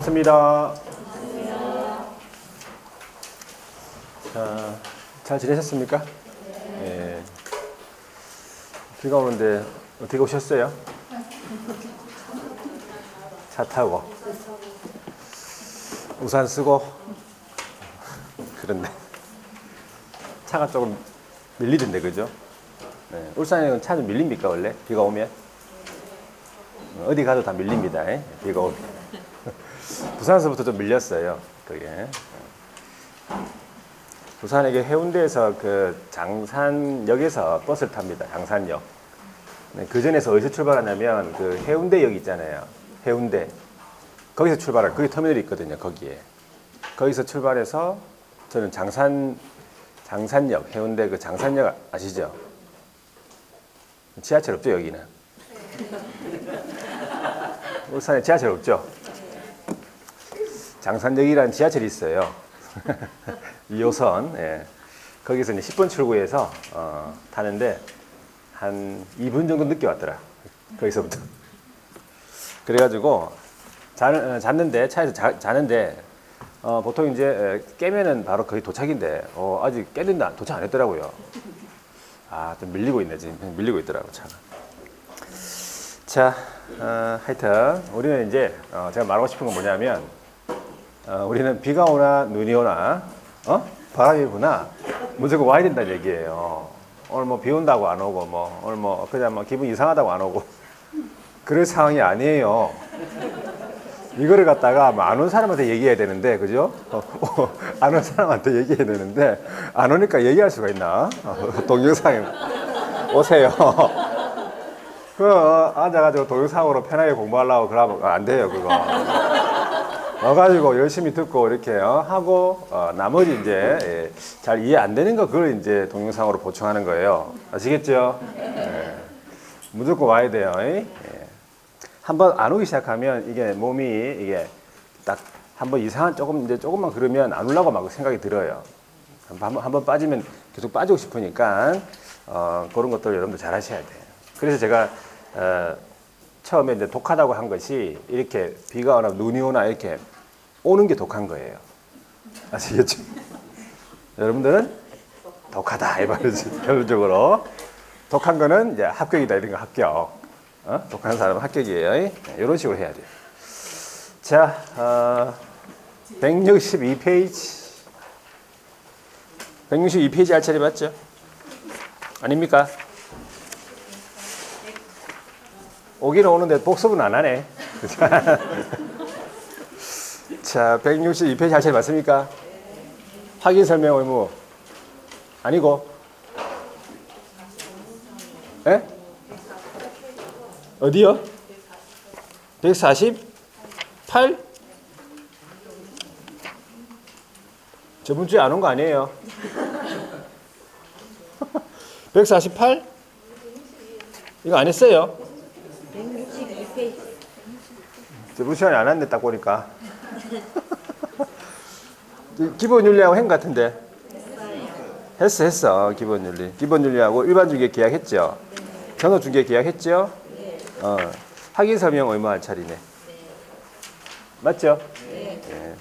반갑습니다. 자, 잘 지내셨습니까? 예. 비가 오는데 어떻게 오셨어요? 차 타고 우산 쓰고 그런데 차가 조금 밀리던데 그죠? 네. 울산에는 차 좀 밀립니까 원래 비가 오면? 어디 가도 다 밀립니다. 비가 오면. 부산에서부터 좀 밀렸어요. 그게. 부산에게 해운대에서 그 장산역에서 버스를 탑니다. 장산역. 그 전에서 어디서 출발하냐면 그 해운대역 있잖아요. 해운대. 거기서 출발할 거기 터미널이 있거든요. 거기에. 거기서 출발해서 저는 장산역 해운대 그 장산역 아시죠? 지하철 없죠 여기는. 울산에 지하철 없죠. 장산역이라는 지하철이 있어요. 2호선. 예. 거기서 이제 10분 출구에서 타는데 한 2분 정도 늦게 왔더라. 거기서부터. 그래가지고 잤는데 차에서 자는데 보통 이제 깨면은 바로 거의 도착인데 아직 깨는데 도착 안 했더라고요. 좀 밀리고 있네 지금. 밀리고 있더라고 차가. 자, 하여튼 우리는 이제 제가 말하고 싶은 건 뭐냐면 우리는 비가 오나 눈이 오나 바람이 부나 무조건 와야 된다는 얘기예요. 오늘 뭐 비 온다고 안 오고 오늘 뭐 그냥 뭐 기분 이상하다고 안 오고 그럴 상황이 아니에요. 이거를 갖다가 안 온 사람한테 얘기해야 되는데 그죠? 안 온 사람한테 얘기해야 되는데 안 오니까 얘기할 수가 있나? 동영상에 오세요. 앉아가지고 동영상으로 편하게 공부하려고 그러면 안 돼요 그거. 와가지고 열심히 듣고 이렇게 하고 나머지 이제 잘 이해 안 되는 거 그걸 이제 동영상으로 보충하는 거예요. 아시겠죠? 예. 무조건 와야 돼요. 예. 한번 안 오기 시작하면 이게 몸이 이게 딱 한번 이상한 조금만 그러면 안 오려고 막 생각이 들어요. 한번 빠지면 계속 빠지고 싶으니까 그런 것들 여러분들 잘 하셔야 돼요. 그래서 제가 처음에 이제 독하다고 한 것이 이렇게 비가 오나 눈이 오나 이렇게 오는 게 독한 거예요. 아시겠죠? 여러분들은 독하다 이 말이지. 결론적으로 독한 거는 이제 합격이다 이런 거 합격. 독한 사람은 합격이에요. 이런 식으로 해야 돼요. 자, 162페이지. 162페이지 할 차례 맞죠? 아닙니까? 오기는 오는데 복습은 안 하네. 자, 162페이지 할 차례 맞습니까? 확인 설명 의무. 아니고. 예? 어디요? 148? 저번 주에 안 온 거 아니에요? 148? 이거 안 했어요? 162페이지. 저번 시간에 안 왔네, 딱 보니까. 기본 윤리하고 한 것 같은데? 했어. 기본 윤리. 기본 윤리하고 일반 중개 계약했죠? 전호 중개 계약했죠? 확인 설명 의무 할 차리네. 맞죠? 네.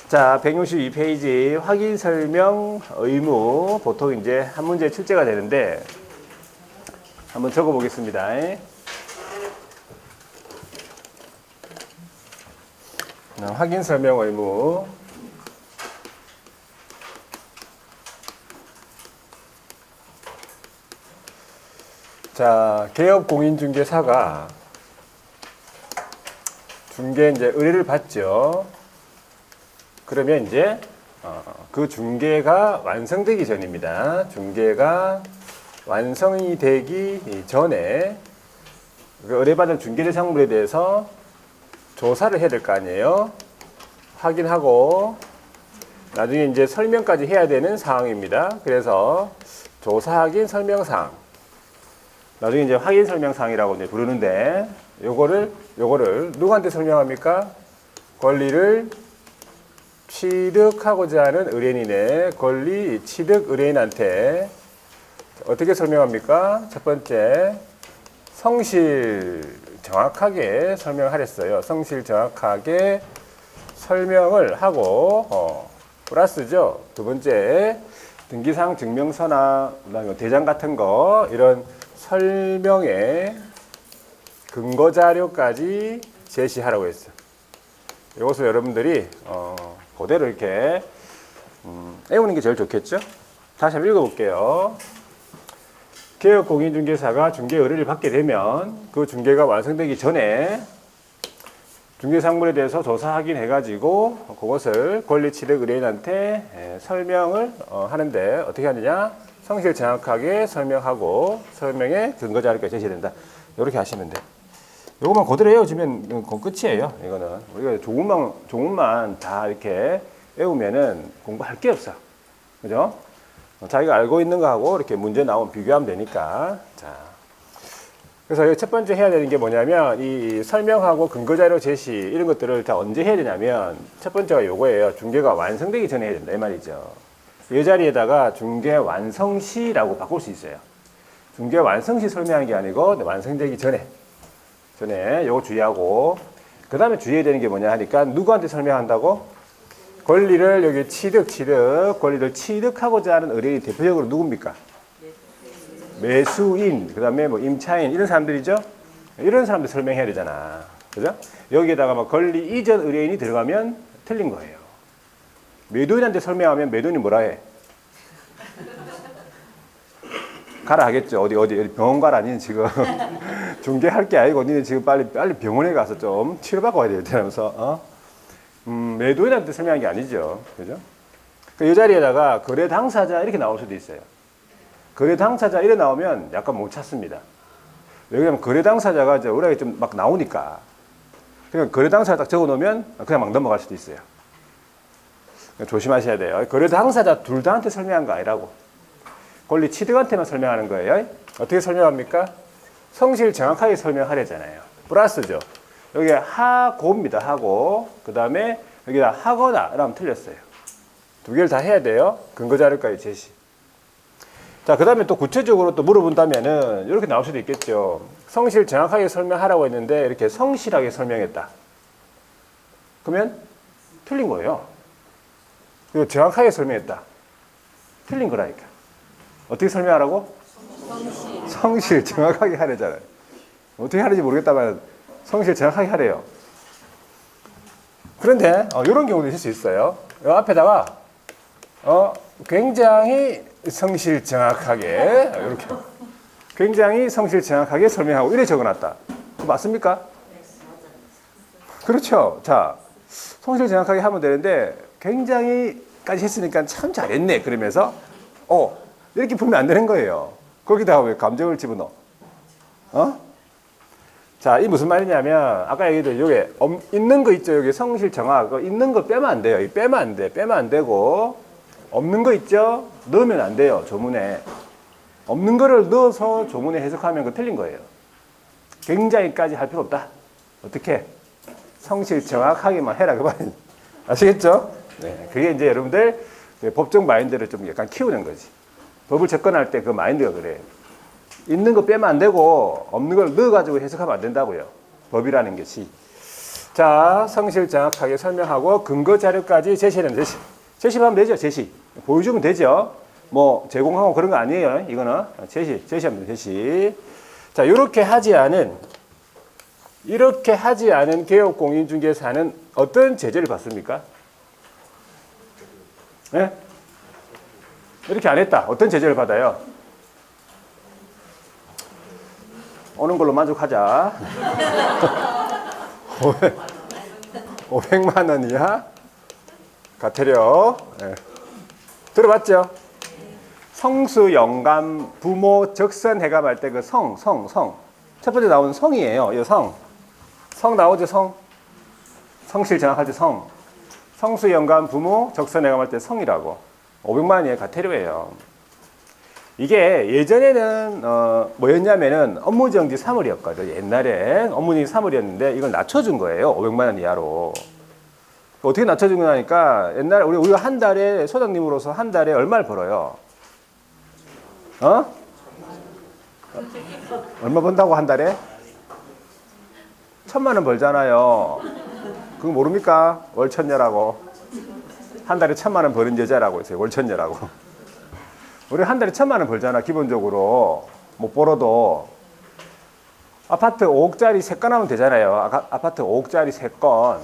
자, 162페이지 확인 설명 의무. 보통 이제 한 문제 출제가 되는데, 한번 적어 보겠습니다. 확인 설명 의무. 자, 개업공인중개사가 중개 이제 의뢰를 받죠. 그러면 이제 그 중개가 완성되기 전입니다. 중개가 완성이 되기 전에 그 의뢰받은 중개대상물에 대해서 조사를 해야 될 거 아니에요. 확인하고 나중에 이제 설명까지 해야 되는 사항입니다. 그래서 조사 확인 설명사항. 나중에 이제 확인 설명사항이라고 이제 부르는데 요거를 누구한테 설명합니까? 권리를 취득하고자 하는 의뢰인의 권리 취득 의뢰인한테 어떻게 설명합니까? 첫 번째, 성실 정확하게 설명하랬어요. 성실 정확하게 설명을 하고 플러스죠. 두 번째 등기상 증명서나 그다음에 대장 같은 거 이런 설명의 근거 자료까지 제시하라고 했어요. 이것을 여러분들이 그대로 이렇게 외우는 게 제일 좋겠죠? 다시 한번 읽어볼게요. 개업공인중개사가 중개 의뢰를 받게 되면 그 중개가 완성되기 전에 중개상물에 대해서 조사 확인해가지고 그것을 권리취득 의뢰인한테 설명을 하는데 어떻게 하느냐? 성실 정확하게 설명하고 설명의 근거 자료까지 제시해야 된다. 이렇게 하시면 돼요. 요것만 그대로 외워주면 끝이에요. 이거는 우리가 조금만 다 이렇게 외우면은 공부할 게 없어. 그죠? 자기가 알고 있는 거하고 이렇게 문제 나오면 비교하면 되니까. 자. 그래서 첫 번째 해야 되는 게 뭐냐면 이 설명하고 근거 자료 제시 이런 것들을 다 언제 해야 되냐면 첫 번째가 요거예요. 중개가 완성되기 전에 해야 된다 이 말이죠. 이 자리에다가 중개 완성 시라고 바꿀 수 있어요. 중개 완성 시 설명하는 게 아니고 완성되기 전에 요거 주의하고 그 다음에 주의해야 되는 게 뭐냐 하니까 누구한테 설명한다고? 권리를 여기 권리를 취득하고자 하는 의뢰인이 대표적으로 누굽니까? 매수인, 그 다음에 뭐 임차인 이런 사람들이죠. 이런 사람들 설명해야 되잖아. 그죠? 여기에다가 막 권리 이전 의뢰인이 들어가면 틀린 거예요. 매도인한테 설명하면 매도인이 뭐라 해? 가라 하겠죠. 어디 병원 가라. 니는 지금 중개할 게 아니고 니는 지금 빨리 병원에 가서 좀 치료받고 와야 되면서 매도인한테 설명한 게 아니죠. 그죠? 이 자리에다가 거래 당사자 이렇게 나올 수도 있어요. 거래 당사자 이래 나오면 약간 못 찾습니다. 왜냐면 거래 당사자가 이제 우리가 좀 막 나오니까. 그냥 거래 당사자 딱 적어 놓으면 그냥 막 넘어갈 수도 있어요. 조심하셔야 돼요. 거래 당사자 둘 다한테 설명한 거 아니라고. 권리 취득한테만 설명하는 거예요. 어떻게 설명합니까? 성실 정확하게 설명하려잖아요. 플러스죠. 여기 하고입니다. 하고. 그 다음에 여기다 하거나 라면 틀렸어요. 두 개를 다 해야 돼요. 근거 자료까지 제시. 자, 그 다음에 또 구체적으로 또 물어본다면은 이렇게 나올 수도 있겠죠. 성실 정확하게 설명하라고 했는데 이렇게 성실하게 설명했다. 그러면 틀린 거예요. 그리고 정확하게 설명했다. 틀린 거라니까. 어떻게 설명하라고? 성실 정확하게 하래잖아요. 어떻게 하는지 모르겠다만 성실 정확하게 하래요. 그런데 이런 경우도 있을 수 있어요. 이 앞에다가 굉장히 성실 정확하게 이렇게 굉장히 성실 정확하게 설명하고 이래 적어놨다. 맞습니까? 그렇죠. 자, 성실 정확하게 하면 되는데 굉장히까지 했으니까 참 잘했네 그러면서 이렇게 풀면 안 되는 거예요. 거기다가 왜 감정을 집어넣어? 자, 이 무슨 말이냐면 아까 얘기했던 요게 있는 거 있죠. 여기 성실 정확 있는 거 빼면 안 돼요. 빼면 안 돼. 빼면 안 되고 없는 거 있죠? 넣으면 안 돼요. 조문에. 없는 거를 넣어서 조문에 해석하면 그거 틀린 거예요. 굉장히까지 할 필요 없다. 어떻게? 성실 정확하게만 해라. 그 말이에요. 아시겠죠? 네. 그게 이제 여러분들 법적 마인드를 좀 약간 키우는 거지. 법을 접근할 때 그 마인드가 그래요. 있는 거 빼면 안 되고 없는 걸 넣어가지고 해석하면 안 된다고요. 법이라는 것이. 자, 성실 정확하게 설명하고 근거 자료까지 제시하는 제시. 제시하면 되죠. 제시. 보여주면 되죠. 뭐 제공하고 그런 거 아니에요. 이거는 제시하면 돼요. 제시. 자, 이렇게 하지 않은 개업공인중개사는 어떤 제재를 받습니까? 네? 이렇게 안 했다. 어떤 제재를 받아요? 오는 걸로 만족하자. 500만 원 이하 과태료. 네. 들어봤죠? 성수, 영감, 부모, 적선 해감할 때 그 성. 첫 번째 나오는 성이에요. 이 성 나오죠, 성? 성실 정확할 때 성. 성수, 영감, 부모, 적선 해감할 때 성이라고. 500만 원 이하 과태료예요. 이게 예전에는 뭐였냐면은 업무정지 사물이었거든요. 옛날에 업무정지 사물이었는데 이걸 낮춰준 거예요. 500만 원 이하로. 어떻게 낮춰준 거냐니까 옛날에 우리가 한 달에 소장님으로서 한 달에 얼마를 벌어요? 얼마 번다고 한 달에? 1,000만 원 벌잖아요. 그거 모릅니까? 월천녀라고. 한 달에 1,000만 원 버는 여자라고 있어요. 월천녀라고. 우리 한 달에 1,000만 원 벌잖아. 기본적으로 못 벌어도 아파트 5억짜리 3건 하면 되잖아요. 아파트 5억짜리 3건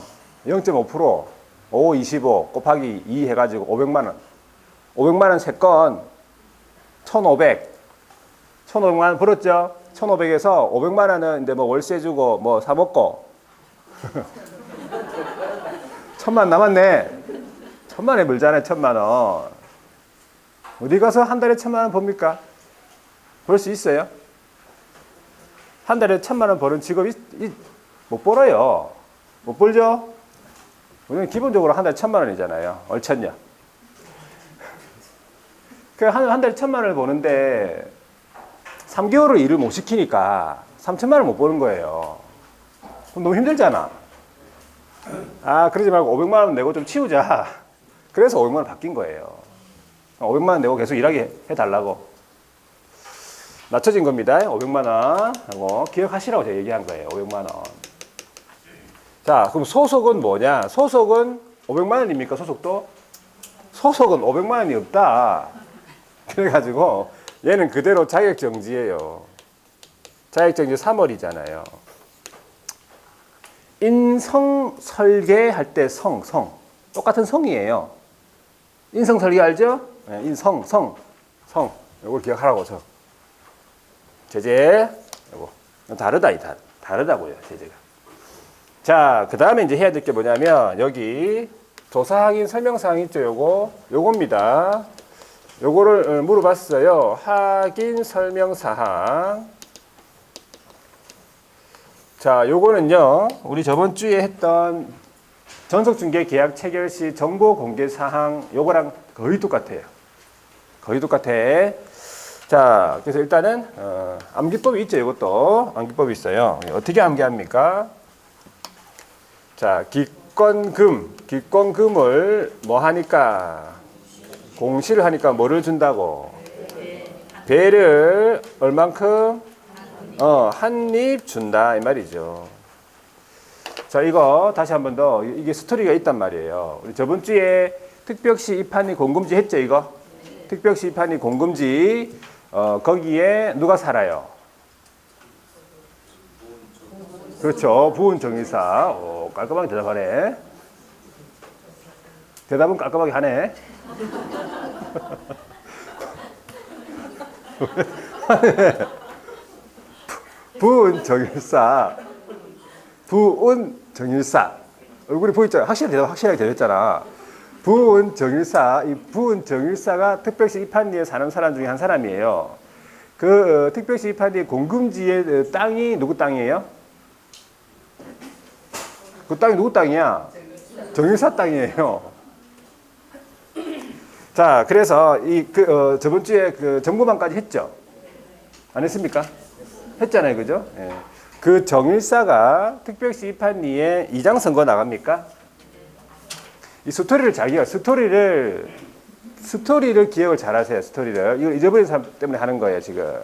0.5% 5, 25 곱하기 2 해가지고 500만 원. 500만 원 3건 1,500. 1,500만 원 벌었죠? 1,500에서 500만 원은 이제 뭐 월세 주고 뭐 사 먹고 1,000만 원 남았네. 1,000만 원에 벌잖아요. 1,000만 원. 어디 가서 한 달에 1,000만 원 법니까? 벌 수 있어요? 한 달에 1,000만 원 버는 직업 못 벌어요. 못 벌죠? 우리는 기본적으로 한 달에 1,000만 원이잖아요. 얼천냐. 한 달에 1,000만 원을 버는데 3개월을 일을 못 시키니까 3,000만 원을 못 버는 거예요. 그럼 너무 힘들잖아. 아, 그러지 말고 500만 원 내고 좀 치우자. 그래서 500만 원 바뀐 거예요. 500만 원 내고 계속 일하게 해달라고. 낮춰진 겁니다. 500만 원 하고 기억하시라고 제가 얘기한 거예요. 500만 원. 자, 그럼 소속은 뭐냐? 소속은 500만 원입니까? 소속도? 소속은 500만 원이 없다. 그래가지고 얘는 그대로 자격정지예요. 자격정지 3월이잖아요. 인성 설계할 때 성. 똑같은 성이에요. 인성 설계 알죠? 네, 인성, 성. 이걸 기억하라고 저. 제재. 이거 다르다고요. 제재가. 자, 그 다음에 이제 해야 될 게 뭐냐면 여기 조사 확인 설명사항 있죠? 요겁니다. 요거를 물어봤어요. 확인 설명사항. 자, 요거는요, 우리 저번 주에 했던 전속중개 계약 체결 시 정보 공개 사항, 요거랑 거의 똑같아요. 거의 똑같아. 자, 그래서 일단은, 암기법이 있죠, 이것도. 암기법이 있어요. 어떻게 암기합니까? 자, 기권금을 뭐 하니까? 공시를 하니까 뭐를 준다고? 배를 얼만큼? 한 입 준다 이 말이죠. 자, 이거 다시 한 번 더. 이게 스토리가 있단 말이에요. 우리 저번 주에 특별시 입한이 공금지 했죠, 이거? 특별시 입한이 공금지. 거기에 누가 살아요? 그렇죠. 부은 정의사. 깔끔하게 대답하네. 대답은 깔끔하게 하네. 부은 정일사. 얼굴이 보이죠? 확실하게 대답했잖아. 부은 정일사. 이 부은 정일사가 특별시 입한리에 사는 사람 중에 한 사람이에요. 그 특별시 입한리 공금지의 땅이 누구 땅이에요? 그 땅이 누구 땅이야? 정일사 땅이에요. 자, 그래서 저번 주에 그 정보망까지 했죠? 안 했습니까? 했잖아요, 그죠? 예. 그 정일사가 특별시 입한리에 이장 선거 나갑니까? 이 스토리를 스토리를 기억을 잘 하세요, 스토리를. 이걸 잊어버린 사람 때문에 하는 거예요, 지금.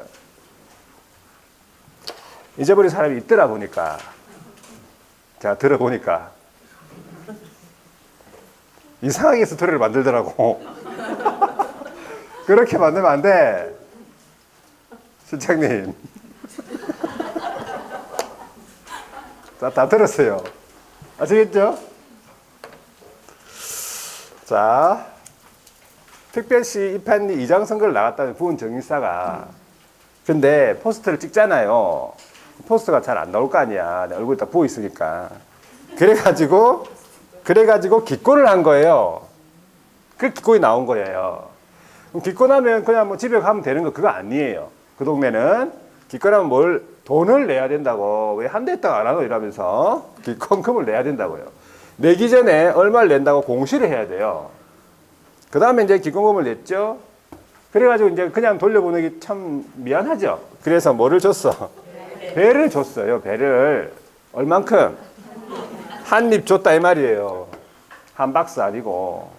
잊어버린 사람이 있더라 보니까. 제가 들어보니까. 이상하게 스토리를 만들더라고. 그렇게 만들면 안 돼. 실장님. 다 들었어요. 아시겠죠? 자, 특별시 입한리 이장 선거를 나갔다는 부은 정일사가. 근데 포스터를 찍잖아요. 포스터가 잘 안 나올 거 아니야. 내 얼굴이 다 부어 있으니까. 그래가지고 기권을 한 거예요. 그 기권이 나온 거예요. 그럼 기권하면 그냥 뭐 집에 가면 되는 거 그거 아니에요. 그 동네는 기권하면 돈을 내야 된다고. 왜 한 대 했다가 안 하노? 이러면서 기권금을 내야 된다고요. 내기 전에 얼마를 낸다고 공시를 해야 돼요. 그 다음에 이제 기권금을 냈죠. 그래가지고 이제 그냥 돌려보내기 참 미안하죠. 그래서 뭐를 줬어? 배를 줬어요. 배를. 얼만큼? 한 입 줬다 이 말이에요. 한 박스 아니고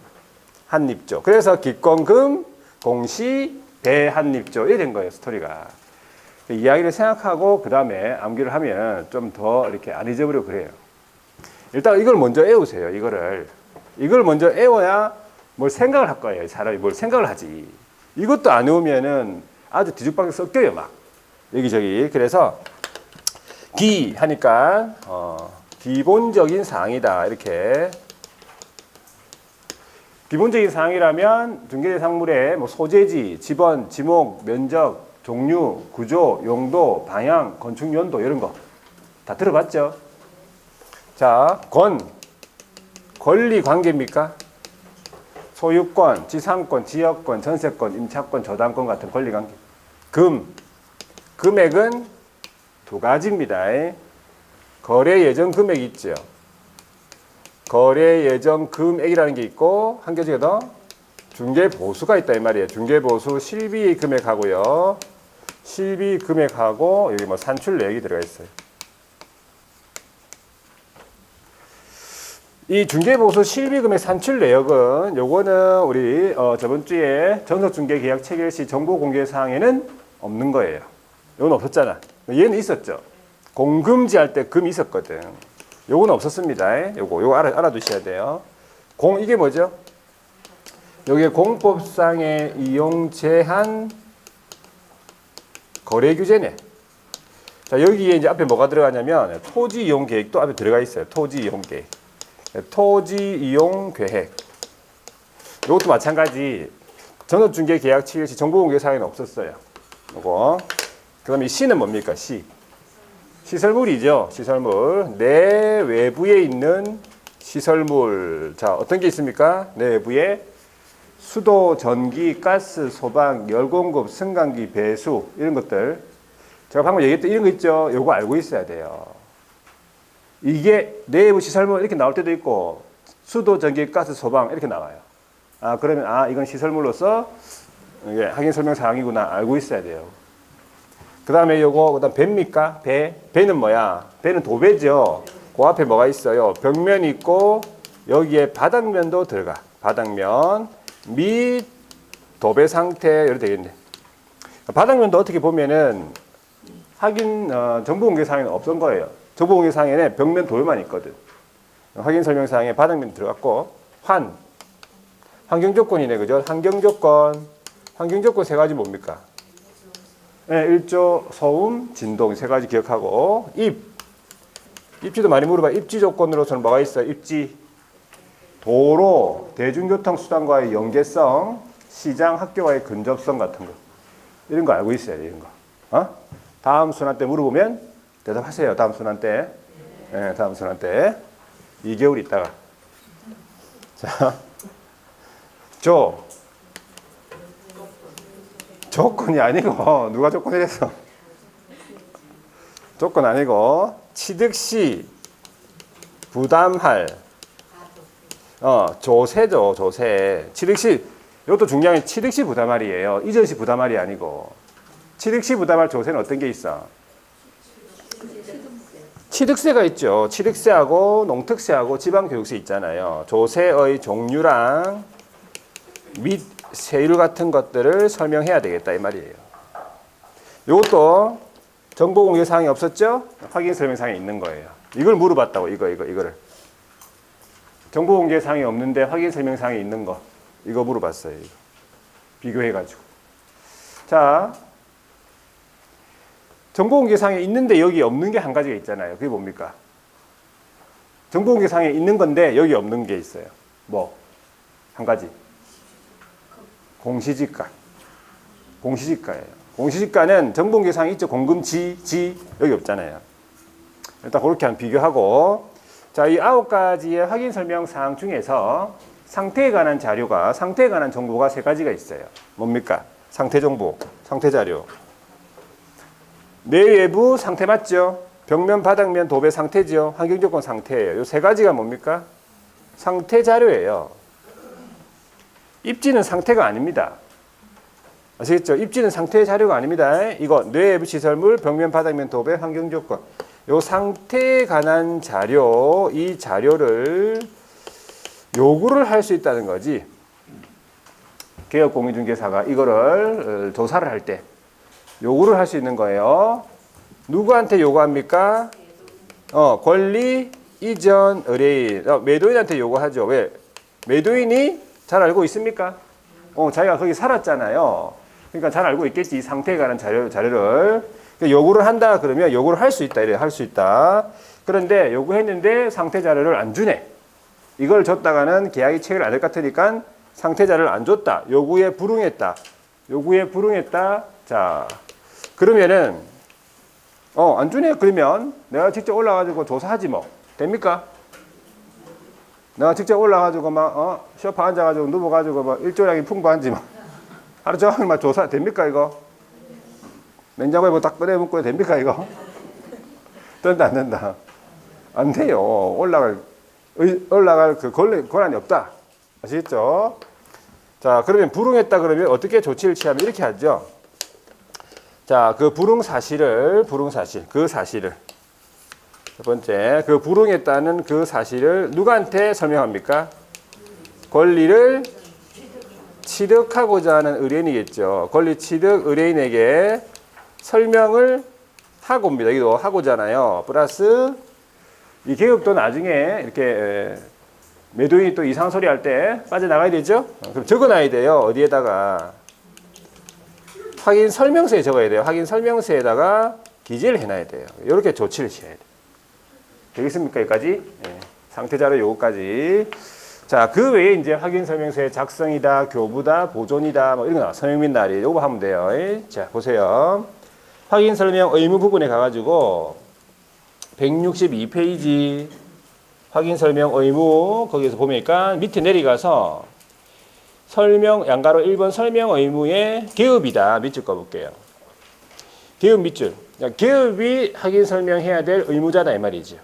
한 입 줘. 그래서 기권금, 공시, 배 한 입 줘. 이래 된 거예요, 스토리가. 이야기를 생각하고 그 다음에 암기를 하면 좀 더 이렇게 안 잊어버리고 그래요. 일단 이걸 먼저 애우세요. 이걸 먼저 애워야 뭘 생각을 할 거예요. 사람이 뭘 생각을 하지. 이것도 안 외우면은 아주 뒤죽박죽 섞여요, 막 여기저기. 그래서 기 하니까 기본적인 사항이다, 이렇게. 기본적인 사항이라면 중개대상물의 뭐 소재지, 지번, 지목, 면적, 종류, 구조, 용도, 방향, 건축 연도 이런 거 다 들어봤죠? 자, 권리 관계입니까? 소유권, 지상권, 지역권, 전세권, 임차권, 저당권 같은 권리 관계. 금액은 두 가지입니다. 거래 예정 금액이 있죠. 거래 예정 금액이라는 게 있고, 한 가지가 더 중개 보수가 있다 이 말이에요. 중개 보수 실비 금액하고요. 실비 금액하고 여기 뭐 산출 내역이 들어가 있어요. 이 중개보수 실비금액 산출 내역은 요거는 우리 저번 주에 전석중개계약 체결 시 정보 공개 사항에는 없는 거예요. 요건 없었잖아. 얘는 있었죠. 공금지 할 때 금이 있었거든. 요건 없었습니다. 요거 알아두셔야 돼요. 이게 뭐죠? 여기에 공법상의 이용 제한 거래 규제네. 자, 여기에 이제 앞에 뭐가 들어가냐면 토지 이용 계획도 앞에 들어가 있어요. 토지 이용 계획. 토지 이용 계획. 이것도 마찬가지. 전업중개 계약 체결 시 정보 공개 사항에는 없었어요. 요거. 그다음에 C는 뭡니까? 시설물이죠. 시설물. 내 외부에 있는 시설물. 자, 어떤 게 있습니까? 내 외부에 수도, 전기, 가스, 소방, 열 공급, 승강기, 배수 이런 것들. 제가 방금 얘기했던 이런 거 있죠. 요거 알고 있어야 돼요. 이게 내부 시설물 이렇게 나올 때도 있고 수도, 전기, 가스, 소방 이렇게 나와요. 그러면 이건 시설물로서 이게 확인 설명 사항이구나 알고 있어야 돼요. 그다음에 요거 그다음 배입니까? 배는 뭐야? 배는 도배죠. 그 앞에 뭐가 있어요? 벽면이 있고 여기에 바닥면도 들어가. 바닥면 및 도배 상태 이렇게 되겠네. 바닥면도 어떻게 보면은 확인 정보 공개 사항에는 없던 거예요. 정보 공개 사항에는 벽면 도배만 있거든. 확인 설명 사항에 바닥면 들어갔고 환경 조건이네, 그죠? 환경 조건 세 가지 뭡니까? 네, 일조, 소음, 진동 세 가지 기억하고 입지도 많이 물어봐. 입지 조건으로서는 뭐가 있어요? 입지, 도로, 대중교통 수단과의 연계성, 시장, 학교와의 근접성 같은 거 이런 거 알고 있어야 돼. 이런 거. 다음 순환 때 물어보면 대답하세요. 다음 순환 때. 네, 다음 순환 때. 2개월 있다가. 자, 조건이 아니고 누가 조건을 했어? 조건 아니고 취득 시 부담할 조세죠. 조세. 취득 시 이것도 중요한 게 취득 시 부담할이에요. 이전 시 부담할이 아니고 취득 시 부담할 조세는 어떤 게 있어? 취득세가 있죠. 취득세하고 농특세하고 지방교육세 있잖아요. 조세의 종류랑 및 세율 같은 것들을 설명해야 되겠다 이 말이에요. 이것도 정보 공개 사항이 없었죠? 확인 설명 사항이 있는 거예요. 이걸 물어봤다고. 이거를. 정보 공개 사항이 없는데 확인 설명 사항이 있는 거. 이거 물어봤어요. 이거. 비교해가지고. 자, 정보 공개 사항에 있는데 여기 없는 게 한 가지가 있잖아요. 그게 뭡니까? 정보 공개 사항에 있는 건데 여기 없는 게 있어요. 뭐? 한 가지. 공시지가. 공시지가예요. 공시지가는 정보 공개 사항이 있죠. 공금지 여기 없잖아요. 일단 그렇게 한 비교하고, 자, 이 9가지의 확인 설명 사항 중에서 상태에 관한 자료가, 상태에 관한 정보가 3가지가 있어요. 뭡니까? 상태 정보, 상태 자료. 내외부 상태 맞죠? 벽면, 바닥면, 도배 상태죠. 환경조건 상태예요. 이 3가지가 뭡니까? 상태 자료예요. 입지는 상태가 아닙니다. 아시겠죠? 입지는 상태 자료가 아닙니다. 이거 내외부 시설물, 벽면, 바닥면, 도배, 환경조건. 이 상태에 관한 자료, 이 자료를 요구를 할 수 있다는 거지. 개업공인중개사가 이거를 조사를 할 때 요구를 할 수 있는 거예요. 누구한테 요구합니까? 권리 이전 의뢰인, 매도인한테 요구하죠. 왜? 매도인이 잘 알고 있습니까? 자기가 거기 살았잖아요. 그러니까 잘 알고 있겠지. 이 상태에 관한 자료를. 요구를 한다 그러면 요구를 할 수 있다. 이래 할 수 있다. 그런데 요구했는데 상태 자료를 안 주네. 이걸 줬다가는 계약이 체결 안 될 것 같으니까 상태 자료를 안 줬다. 요구에 불응했다. 요구에 불응했다. 자, 그러면은 안 주네. 그러면 내가 직접 올라가지고 조사하지 뭐. 됩니까? 내가 직접 올라가지고 막 소파 앉아가지고 누워가지고 막 일조량이 풍부한지 막 하루 종일 막 조사 됩니까 이거? 냉장고에 뭐 딱 꺼내 먹고 됩니까 이거? 된다 안 된다? 안 돼요. 올라갈 그 권한이 없다. 아시겠죠? 자, 그러면 불응했다 그러면 어떻게 조치를 취하면 이렇게 하죠. 자, 그 불응 사실을 첫 번째, 그 불응했다는 그 사실을 누구한테 설명합니까? 권리를 취득하고자 하는 의뢰인이겠죠. 권리 취득 의뢰인에게 설명을 하고 옵니다. 이거 하고잖아요. 플러스 이 계급도 나중에 이렇게 매도인이 또 이상한 소리 할 때 빠져나가야 되죠. 그럼 적어놔야 돼요. 어디에다가? 확인 설명서에 적어야 돼요. 확인 설명서에다가 기재를 해놔야 돼요. 이렇게 조치를 취해야 돼요. 되겠습니까? 여기까지? 네. 상태자료 요거까지. 자, 그 외에 이제 확인 설명서의 작성이다, 교부다, 보존이다, 뭐 이런 거 나와. 서명 및 날이. 요거 하면 돼요. 자, 보세요. 확인 설명 의무 부분에 가가지고 162페이지 확인 설명 의무 거기에서 보니까 밑에 내려가서 설명 양가로 1번 설명 의무의 계급이다. 밑줄 꺼볼게요. 계급 밑줄. 계급이 확인 설명해야 될 의무자다 이 말이죠.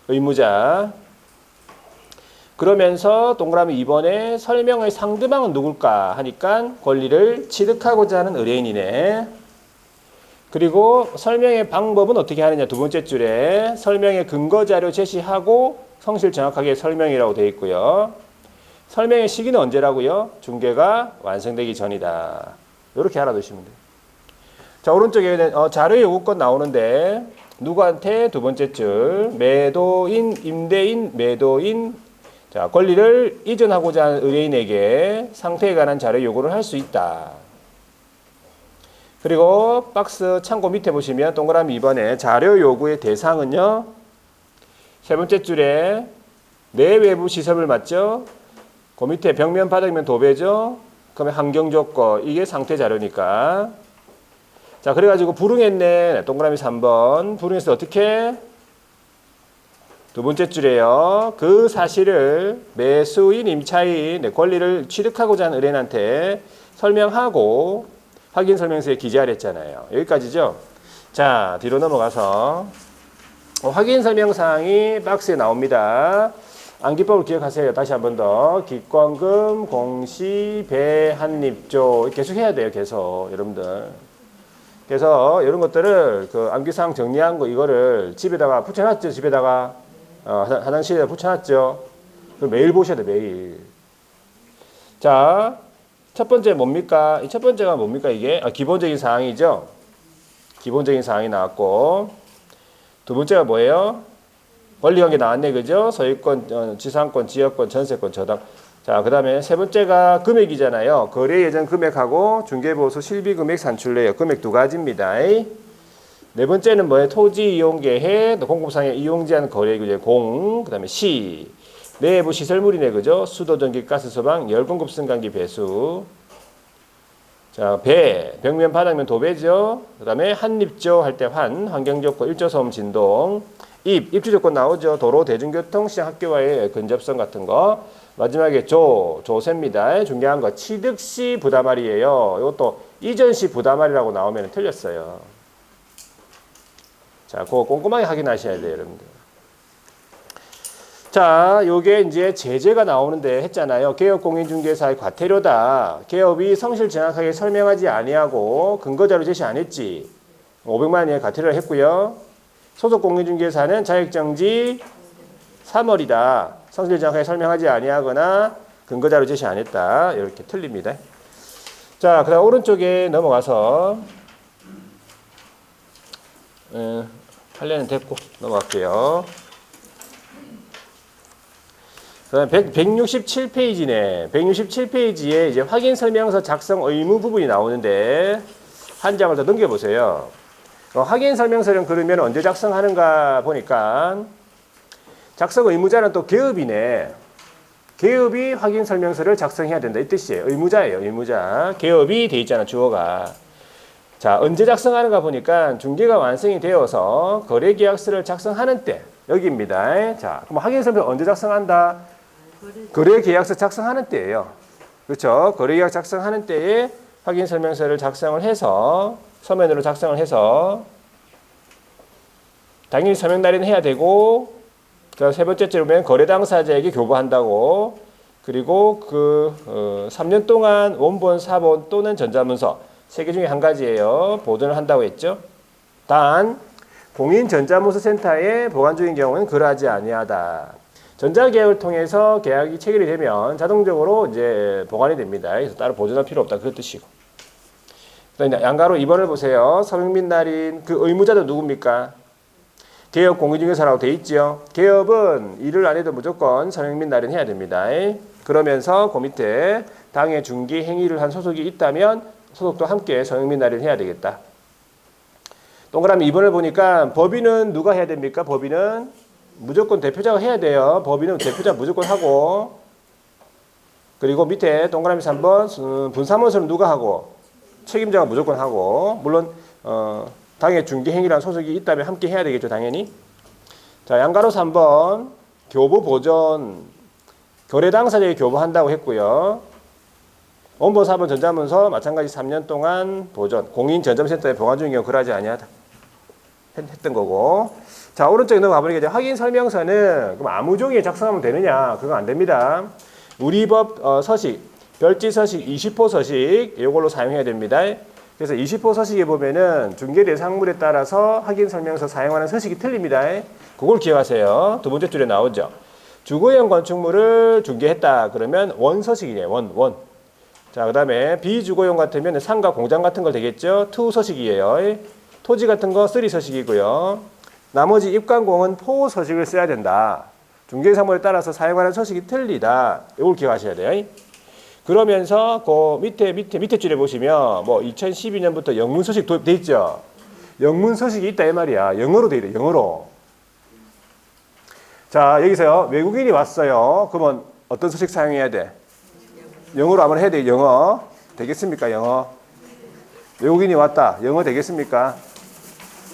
의무자. 그러면서 동그라미 2번에 설명의 상대방은 누굴까 하니까 권리를 취득하고자 하는 의뢰인이네. 그리고 설명의 방법은 어떻게 하느냐 두 번째 줄에 설명의 근거 자료 제시하고 성실 정확하게 설명이라고 되어 있고요. 설명의 시기는 언제라고요? 중개가 완성되기 전이다. 이렇게 알아두시면 돼요. 자, 오른쪽에 자료 요구권 나오는데 누구한테 두 번째 줄 매도인, 임대인, 매도인 자, 권리를 이전하고자 하는 의뢰인에게 상태에 관한 자료 요구를 할 수 있다. 그리고 박스 참고 밑에 보시면 동그라미 2번에 자료 요구의 대상은요. 세 번째 줄에 내외부 시설물 맞죠? 그 밑에 벽면, 바닥면, 도배죠? 그러면 환경 조건 이게 상태 자료니까. 자, 그래가지고 불응했네. 동그라미 3번. 불응해서 어떻게? 두 번째 줄에요. 그 사실을 매수인, 임차인 권리를 취득하고자 하는 의뢰인한테 설명하고 확인 설명서에 기재하라 했잖아요. 여기까지죠. 자, 뒤로 넘어가서 확인 설명사항이 박스에 나옵니다. 암기법을 기억하세요. 다시 한 번 더. 기권금, 공시, 배, 한입조 계속 해야 돼요. 계속 여러분들. 그래서 이런 것들을 그 암기사항 정리한 거 이거를 집에다가 붙여놨죠. 집에다가 화장실에 붙여놨죠. 그럼 매일 보셔야 돼. 매일. 자, 첫 번째 뭡니까? 첫 번째가 뭡니까 이게? 기본적인 사항이죠. 기본적인 사항이 나왔고 두 번째가 뭐예요? 권리관계 나왔네, 그죠? 소유권, 지상권, 지역권, 전세권, 저당. 자, 그 다음에 세 번째가 금액이잖아요. 거래 예정 금액하고 중개보수 실비금액 산출내역 금액 두 가지입니다. 네 번째는 뭐예요? 토지 이용 계획, 공급상의 이용 제한 거래 규제 공, 그 다음에 시. 내부 시설물이네, 그죠? 수도, 전기, 가스, 소방, 열 공급 승강기 배수. 자, 배, 벽면, 바닥면, 도배죠. 그 다음에 한입조 할 때 환경조건, 일조소음, 진동. 입주조건 나오죠. 도로, 대중교통, 시장, 학교와의 근접성 같은 거. 마지막에 조세입니다. 중요한 거 취득시 부담할이에요. 이것도 이전시 부담할이라고 나오면 틀렸어요. 자, 그거 꼼꼼하게 확인하셔야 돼요, 여러분들. 자, 요게 이제 제재가 나오는데 했잖아요. 개업공인중개사의 과태료다. 개업이 성실 정확하게 설명하지 아니하고 근거자료 제시 안 했지. 500만 원의 과태료를 했고요. 소속공인중개사는 자격정지 3월이다. 성실 정확하게 설명하지 아니하거나 근거자료 제시 안 했다. 이렇게 틀립니다. 자, 그 다음 오른쪽에 넘어가서 할례는 됐고 넘어갈게요. 그다음 167페이지네. 167페이지에 이제 확인 설명서 작성 의무 부분이 나오는데 한 장을 더 넘겨보세요. 확인 설명서는 그러면 언제 작성하는가 보니까 작성 의무자는 또 개업이네. 개업이 확인 설명서를 작성해야 된다 이 뜻이에요. 의무자예요. 의무자. 개업이 돼 있잖아 주어가. 자, 언제 작성하는가 보니까 중개가 완성이 되어서 거래계약서를 작성하는 때 여기입니다. 자, 그럼 확인 설명 언제 작성한다? 거래계약서 작성하는 때예요. 그렇죠? 거래계약 작성하는 때에 확인 설명서를 작성을 해서 서면으로 작성을 해서 당연히 서명 날인을 해야 되고 세 번째로 보면 거래 당사자에게 교부한다고 그리고 3년 동안 원본, 사본 또는 전자문서 세 개 중에 한 가지예요. 보존을 한다고 했죠. 단 공인 전자문서 센터에 보관 중인 경우는 그러하지 아니하다. 전자계약을 통해서 계약이 체결이 되면 자동적으로 이제 보관이 됩니다. 그래서 따로 보존할 필요 없다. 그 뜻이고. 양가로 2번을 보세요. 서명 및 날인 그 의무자도 누굽니까? 개업 공인중개사라고 돼 있죠. 개업은 일을 안 해도 무조건 서명 및 날인 해야 됩니다. 그러면서 그 밑에 당해 중개 행위를 한 소속이 있다면 소속도 함께 서명 및 날인 해야 되겠다. 동그라미 2번을 보니까 법인은 누가 해야 됩니까? 법인은 무조건 대표자가 해야 돼요. 법인은 대표자 무조건 하고 그리고 밑에 동그라미 3번 분사무소는 누가 하고 책임자가 무조건 하고 물론 당해 중개 행위란 소속이 있다면 함께 해야 되겠죠. 당연히. 자, 양가로 3번 교부 보존 거래 당사자에게 교부한다고 했고요. 원본, 사본, 전자문서 마찬가지 3년 동안 보존 공인 전자센터에 보관 중인 경우 그러하지 아니하다 했던 거고. 자, 오른쪽에 넘어가보니까 이제 확인 설명서는 그럼 아무 종이에 작성하면 되느냐? 그건 안 됩니다. 우리법 서식, 별지 서식, 20호 서식 이걸로 사용해야 됩니다. 그래서 20호 서식에 보면은 중개 대상물에 따라서 확인 설명서 사용하는 서식이 틀립니다. 그걸 기억하세요. 두 번째 줄에 나오죠. 주거용 건축물을 중개했다 그러면 원 서식이에요. 원. 자, 그다음에 비주거용 같으면 상가, 공장 같은 거 되겠죠. 투 서식이에요. 토지 같은 거 쓰리 서식이고요. 나머지 입관공은 포 서식을 써야 된다. 중개사물에 따라서 사용하는 서식이 틀리다. 이걸 기억하셔야 돼요. 그러면서 그 밑에 줄에 보시면 뭐 2012년부터 영문 서식 도입돼 있죠. 영문 서식이 있다 이 말이야. 영어로 돼 있대. 영어로. 자, 여기서요. 외국인이 왔어요. 그러면 어떤 서식 사용해야 돼? 영어로 한번 해야 돼. 영어. 되겠습니까? 영어. 외국인이 왔다. 영어 되겠습니까?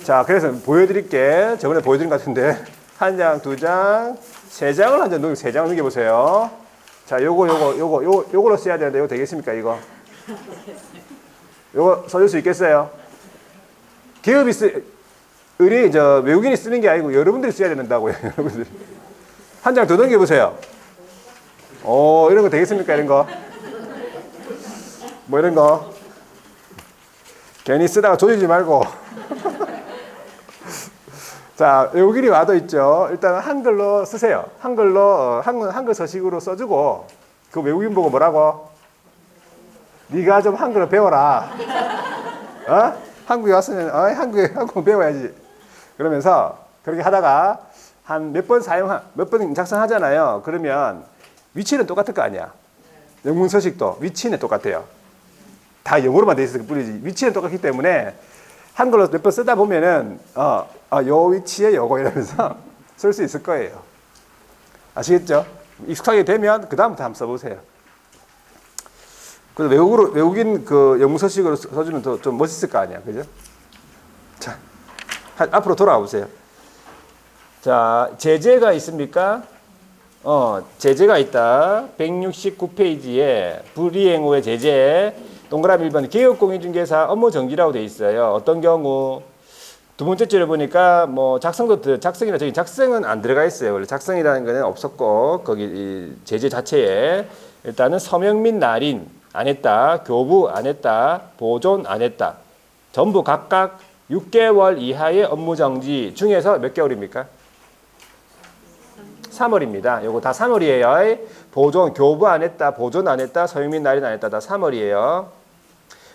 자, 그래서 보여드릴게. 저번에 보여드린 것 같은데 한 장, 두 장, 세 장을 한 장 넘겨, 세 장을 넘겨보세요. 자, 요거로 써야 되는데 이거 되겠습니까? 이거 써줄 수 있겠어요? 기업이 외국인이 쓰는 게 아니고 여러분들이 써야 된다고요. 여러분들 한 장 더 넘겨보세요. 이런 거 되겠습니까? 이런 거 뭐 이런 거 괜히 쓰다가 조지지 말고. 자, 외국인이 와도 있죠. 일단 한글로 쓰세요. 한글로 한글 서식으로 써주고 그 외국인 보고 뭐라고? 네가 좀 한글을 배워라. 한국에 왔으면 한국어 배워야지. 그러면서 그렇게 하다가 한 몇 번 작성하잖아요. 그러면 위치는 똑같을 거 아니야. 영문 서식도 위치는 똑같아요. 다 영어로만 돼 있을 뿐이지 위치는 똑같기 때문에 한글로 몇 번 쓰다 보면은 요 위치에 요거 이러면서 쓸 수 있을 거예요. 아시겠죠? 익숙하게 되면 그 다음부터 한번 써보세요. 그래서 외국인 그 영문 서식으로 써주면 더 좀 멋있을 거 아니야, 그죠? 자, 앞으로 돌아와 보세요. 자, 제재가 있습니까? 제재가 있다. 169페이지에 불이행 후의 제재. 동그라미 1번 개업공인중개사 업무 정지라고 돼 있어요. 어떤 경우? 두 번째 줄에 보니까 뭐 작성이나 저기 작성은 안 들어가 있어요. 원래 작성이라는 거는 없었고 거기 이 제재 자체에 일단은 서명 및 날인 안 했다, 교부 안 했다, 보존 안 했다. 전부 각각 6개월 이하의 업무 정지 중에서 몇 개월입니까? 3월입니다. 요거 다 3월이에요. 보존, 교부 안 했다, 보존 안 했다, 서명 및 날인 안 했다 다 3월이에요.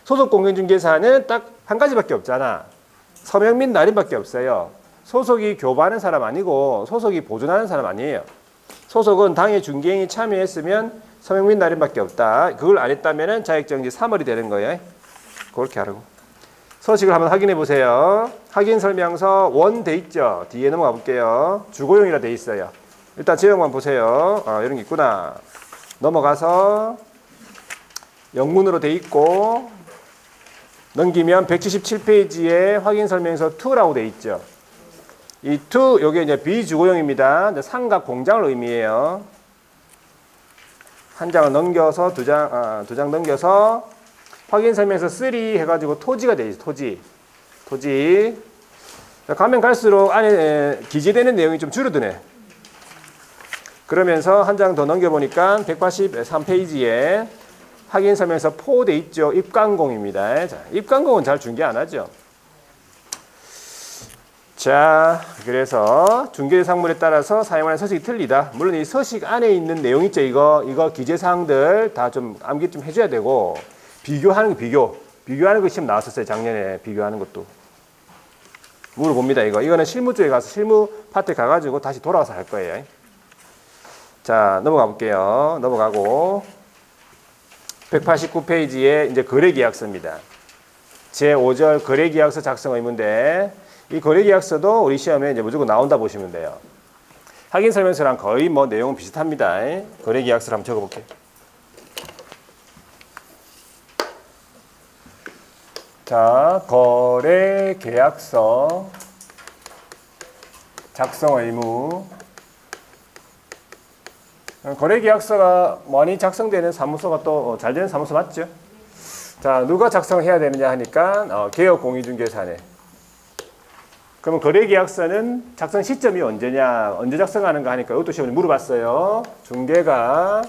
소속 공인중개사는 딱 한 가지밖에 없잖아. 서명 및 날인밖에 없어요. 소속이 교부하는 사람 아니고 소속이 보존하는 사람 아니에요. 소속은 당의 중개인이 참여했으면 서명 및 날인밖에 없다. 그걸 안 했다면은 자격정지 3월이 되는 거예요. 그렇게 하라고. 서식을 한번 확인해 보세요. 확인 설명서 원 돼 있죠. 뒤에 넘어가 볼게요. 주거용이라 돼 있어요. 일단 제형만 보세요. 이런 게 있구나. 넘어가서 영문으로 돼 있고 넘기면 177페이지에 확인 설명서 2라고 돼 있죠. 이 2, 요게 이제 비주거용입니다. 이제 삼각 공장을 의미해요. 한 장을 넘겨서 두 장 넘겨서 확인 설명서 3 해가지고 토지가 돼 있어. 토지. 가면 갈수록 안에 기재되는 내용이 좀 줄어드네. 그러면서 한 장 더 넘겨보니까 183페이지에 확인 설명서 4 돼 있죠. 입관공입니다. 자, 입관공은 잘 중개 안 하죠. 자, 그래서 중개상물에 따라서 사용하는 서식이 틀리다. 물론 이 서식 안에 있는 내용 있죠. 이거 기재사항들 다 좀 암기 좀 해줘야 되고, 비교하는 거 비교하는 거 시험 나왔었어요. 작년에 비교하는 것도 물어봅니다. 이거는 실무 쪽에 가서 실무 파트에 가가지고 다시 돌아와서 할 거예요. 자, 넘어가 볼게요. 넘어가고 189페이지에 이제 거래계약서입니다. 제5절 거래계약서 작성 의무인데, 이 거래계약서도 우리 시험에 이제 무조건 나온다 보시면 돼요. 확인 설명서랑 거의 뭐 내용은 비슷합니다. 거래계약서를 한번 적어볼게요. 자, 거래계약서 작성 의무. 거래계약서가 많이 작성되는 사무소가 또 잘 되는 사무소 맞죠? 자, 누가 작성해야 되느냐 하니까 개업공인중개사네. 그러면 거래계약서는 작성 시점이 언제냐, 언제 작성하는가 하니까 이것도 시험에 물어봤어요. 중개가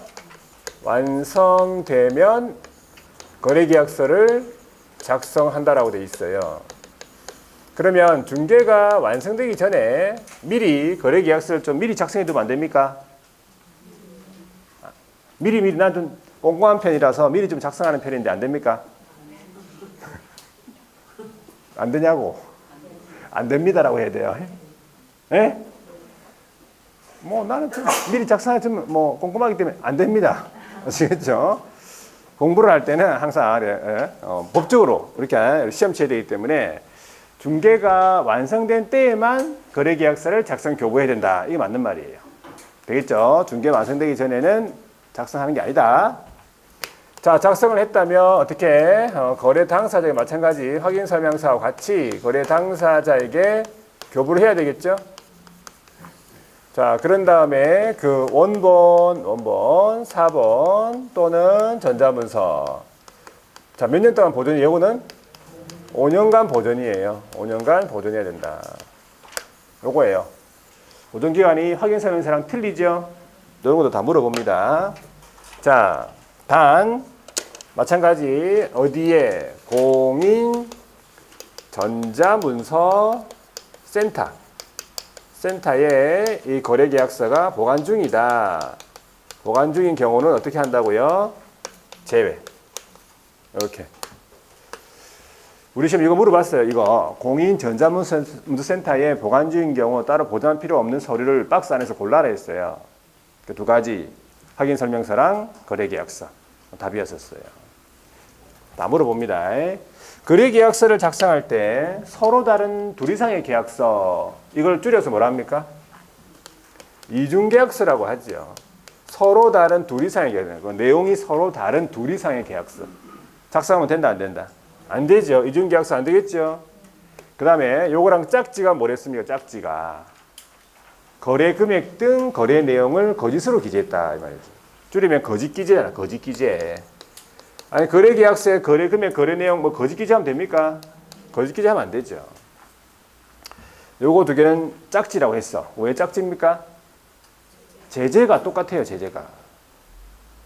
완성되면 거래계약서를 작성한다라고 돼 있어요. 그러면 중개가 완성되기 전에 미리 거래계약서를 좀 미리 작성해두면 안 됩니까? 미리 난 좀 꼼꼼한 편이라서 미리 좀 작성하는 편인데 안 됩니까? 안 되냐고? 안 됩니다라고 해야 돼요. 예? 뭐 나는 좀 미리 작성하면 뭐 꼼꼼하기 때문에 안 됩니다. 아시겠죠? 공부를 할 때는 항상 법적으로 이렇게 시험 쳐야 되기 때문에 중개가 완성된 때에만 거래계약서를 작성 교부해야 된다. 이게 맞는 말이에요. 되겠죠? 중개 완성되기 전에는 작성하는 게 아니다. 자, 작성을 했다면 어떻게 거래 당사자에게 마찬가지 확인 설명서와 같이 거래 당사자에게 교부를 해야 되겠죠? 자, 그런 다음에 그 원본, 4번 또는 전자문서. 자, 몇 년 동안 보존이 요거는 5년간 보존이에요. 5년간 보존해야 된다. 요거예요. 보존 기간이 확인 설명서랑 틀리죠? 이런 것도 다 물어봅니다. 자, 단 마찬가지 어디에 공인 전자문서 센터에 이 거래계약서가 보관 중이다. 보관 중인 경우는 어떻게 한다고요? 제외. 이렇게. 우리 시험 이거 물어봤어요. 이거 공인 전자문서센터에 보관 중인 경우 따로 보존할 필요 없는 서류를 박스 안에서 골라라 했어요. 그 두 가지 확인 설명서랑 거래계약서 답이었었어요. 다 물어봅니다. 거래계약서를 작성할 때 서로 다른 둘 이상의 계약서, 이걸 줄여서 뭐라 합니까? 이중계약서라고 하죠. 서로 다른 둘 이상의 계약서, 내용이 서로 다른 둘 이상의 계약서 작성하면 된다 안 된다? 안 되죠. 이중계약서 안 되겠죠. 그 다음에 요거랑 짝지가 뭐랬습니까? 짝지가 거래 금액 등 거래 내용을 거짓으로 기재했다 이 말이죠. 줄이면 거짓 기재잖아. 거짓 기재. 아니 거래 계약서에 거래 금액, 거래 내용 뭐 거짓 기재하면 됩니까? 거짓 기재하면 안 되죠. 요거 두 개는 짝지라고 했어. 왜 짝지입니까? 제재가 똑같아요. 제재가.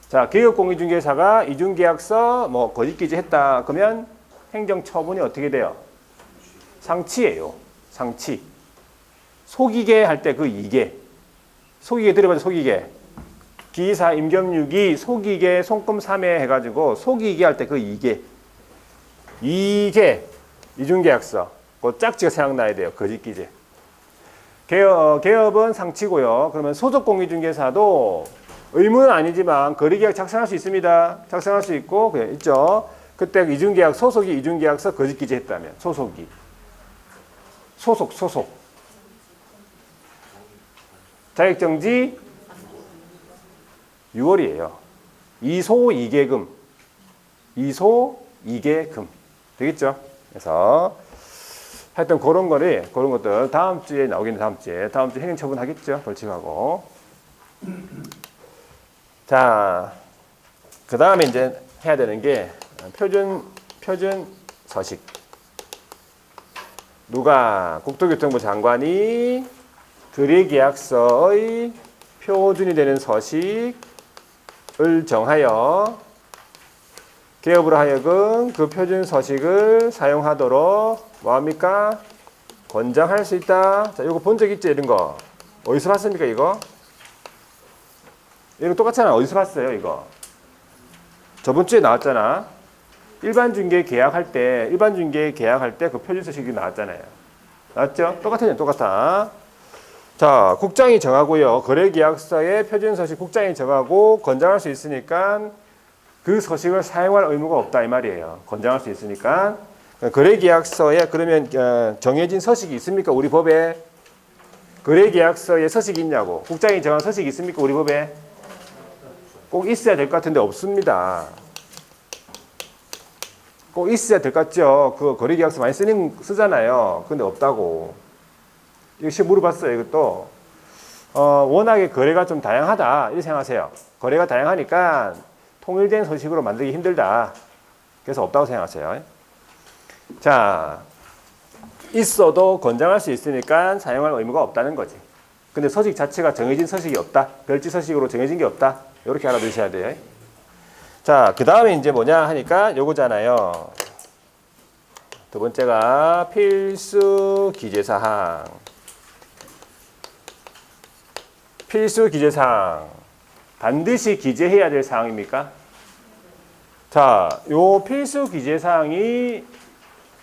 자, 개업공인중개사가 이중계약서 뭐 거짓 기재했다. 그러면 행정처분이 어떻게 돼요? 상치예요. 상치. 속이게 할 때 그 이게. 속이게 들어봐요. 속이게. 기사 임금육이 속이게 손금 3회 해가지고 속이게 할 때 그 이게. 이게 이중계약서. 그 짝지가 생각나야 돼요. 거짓기재. 개업은 상치고요. 그러면 소속공인중개사도 의무는 아니지만 거래계약 작성할 수 있습니다. 작성할 수 있고 그냥 있죠. 그때 이중계약 소속이 이중계약서 거짓기재했다면 소속 자격정지 6월이에요. 이소 이계금 되겠죠? 그래서 하여튼 그런 것들 다음 주에 나오겠네. 다음 주에 행정처분 하겠죠. 벌칙하고. 자, 그 다음에 이제 해야 되는 게 표준 서식. 누가 국토교통부 장관이 거래계약서의 표준이 되는 서식을 정하여 개업으로 하여금 그 표준 서식을 사용하도록 뭐합니까? 권장할 수 있다. 자, 이거 본 적 있죠? 이런 거. 어디서 봤습니까, 이거? 이거 똑같잖아. 어디서 봤어요, 이거? 저번 주에 나왔잖아. 일반 중개 계약할 때 그 표준 서식이 나왔잖아요. 나왔죠? 똑같아. 자, 국장이 정하고요. 거래계약서에 표준 서식 국장이 정하고 권장할 수 있으니까 그 서식을 사용할 의무가 없다 이 말이에요. 권장할 수 있으니까. 거래계약서에 그러면 정해진 서식이 있습니까? 우리 법에? 거래계약서에 서식이 있냐고. 국장이 정한 서식이 있습니까? 우리 법에? 꼭 있어야 될 것 같은데 없습니다. 꼭 있어야 될 것 같죠? 그 거래계약서 많이 쓰잖아요. 근데 없다고. 이거 시험 물어봤어요. 이것도. 워낙에 거래가 좀 다양하다. 이렇게 생각하세요. 거래가 다양하니까 통일된 서식으로 만들기 힘들다. 그래서 없다고 생각하세요. 자, 있어도 권장할 수 있으니까 사용할 의무가 없다는 거지. 근데 서식 자체가 정해진 서식이 없다. 별지 서식으로 정해진 게 없다. 이렇게 알아두셔야 돼요. 자, 그 다음에 이제 뭐냐 하니까 요거잖아요. 두 번째가 필수 기재사항. 필수 기재사항. 반드시 기재해야 될 사항입니까? 자, 요 필수 기재사항이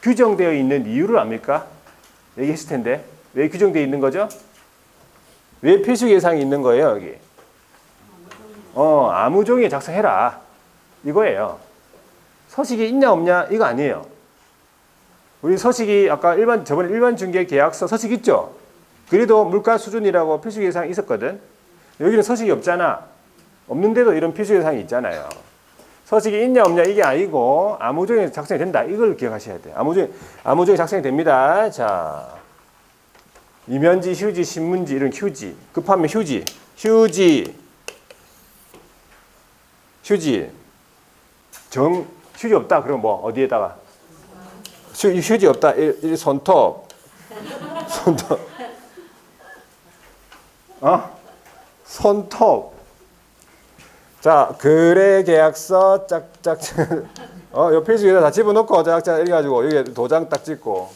규정되어 있는 이유를 압니까? 얘기했을 텐데. 왜 규정되어 있는 거죠? 왜 필수 기재사항이 있는 거예요, 여기? 아무 종이에 작성해라. 이거예요. 서식이 있냐 없냐 이거 아니에요. 우리 서식이 아까 저번에 일반 중개 계약서 서식 있죠? 그래도 물가 수준이라고 필수 기재사항이 있었거든. 여기는 서식이 없잖아. 없는데도 이런 필수 기재사항이 있잖아요. 서식이 있냐 없냐 이게 아니고 아무 종이에 작성이 된다. 이걸 기억하셔야 돼요. 아무 종이에 작성이 됩니다. 자, 이면지, 휴지, 신문지 이런 휴지. 급하면 휴지. 휴지 없다. 그럼 뭐 어디에다가? 휴지 없다. 손톱. 손톱. 자, 거래 계약서 짝짝. 요 필수에다 다 집어넣고 짝짝 이래 가지고 여기 도장 딱 찍고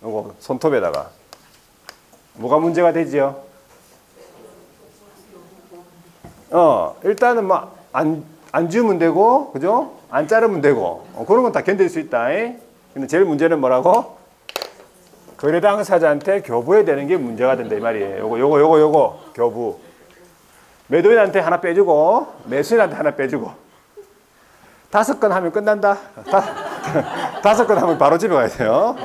요거 손톱에다가 뭐가 문제가 되지요? 일단은 뭐 안 지우면 되고, 그죠? 안 자르면 되고, 그런 건 다 견딜 수 있다. 근데 제일 문제는 뭐라고? 거래 당사자한테 교부해야 되는 게 문제가 된다 이 말이에요. 요거 교부. 매도인한테 하나 빼주고, 매수인한테 하나 빼주고. 5건 하면 끝난다. 5건 하면 바로 집에 가야 돼요.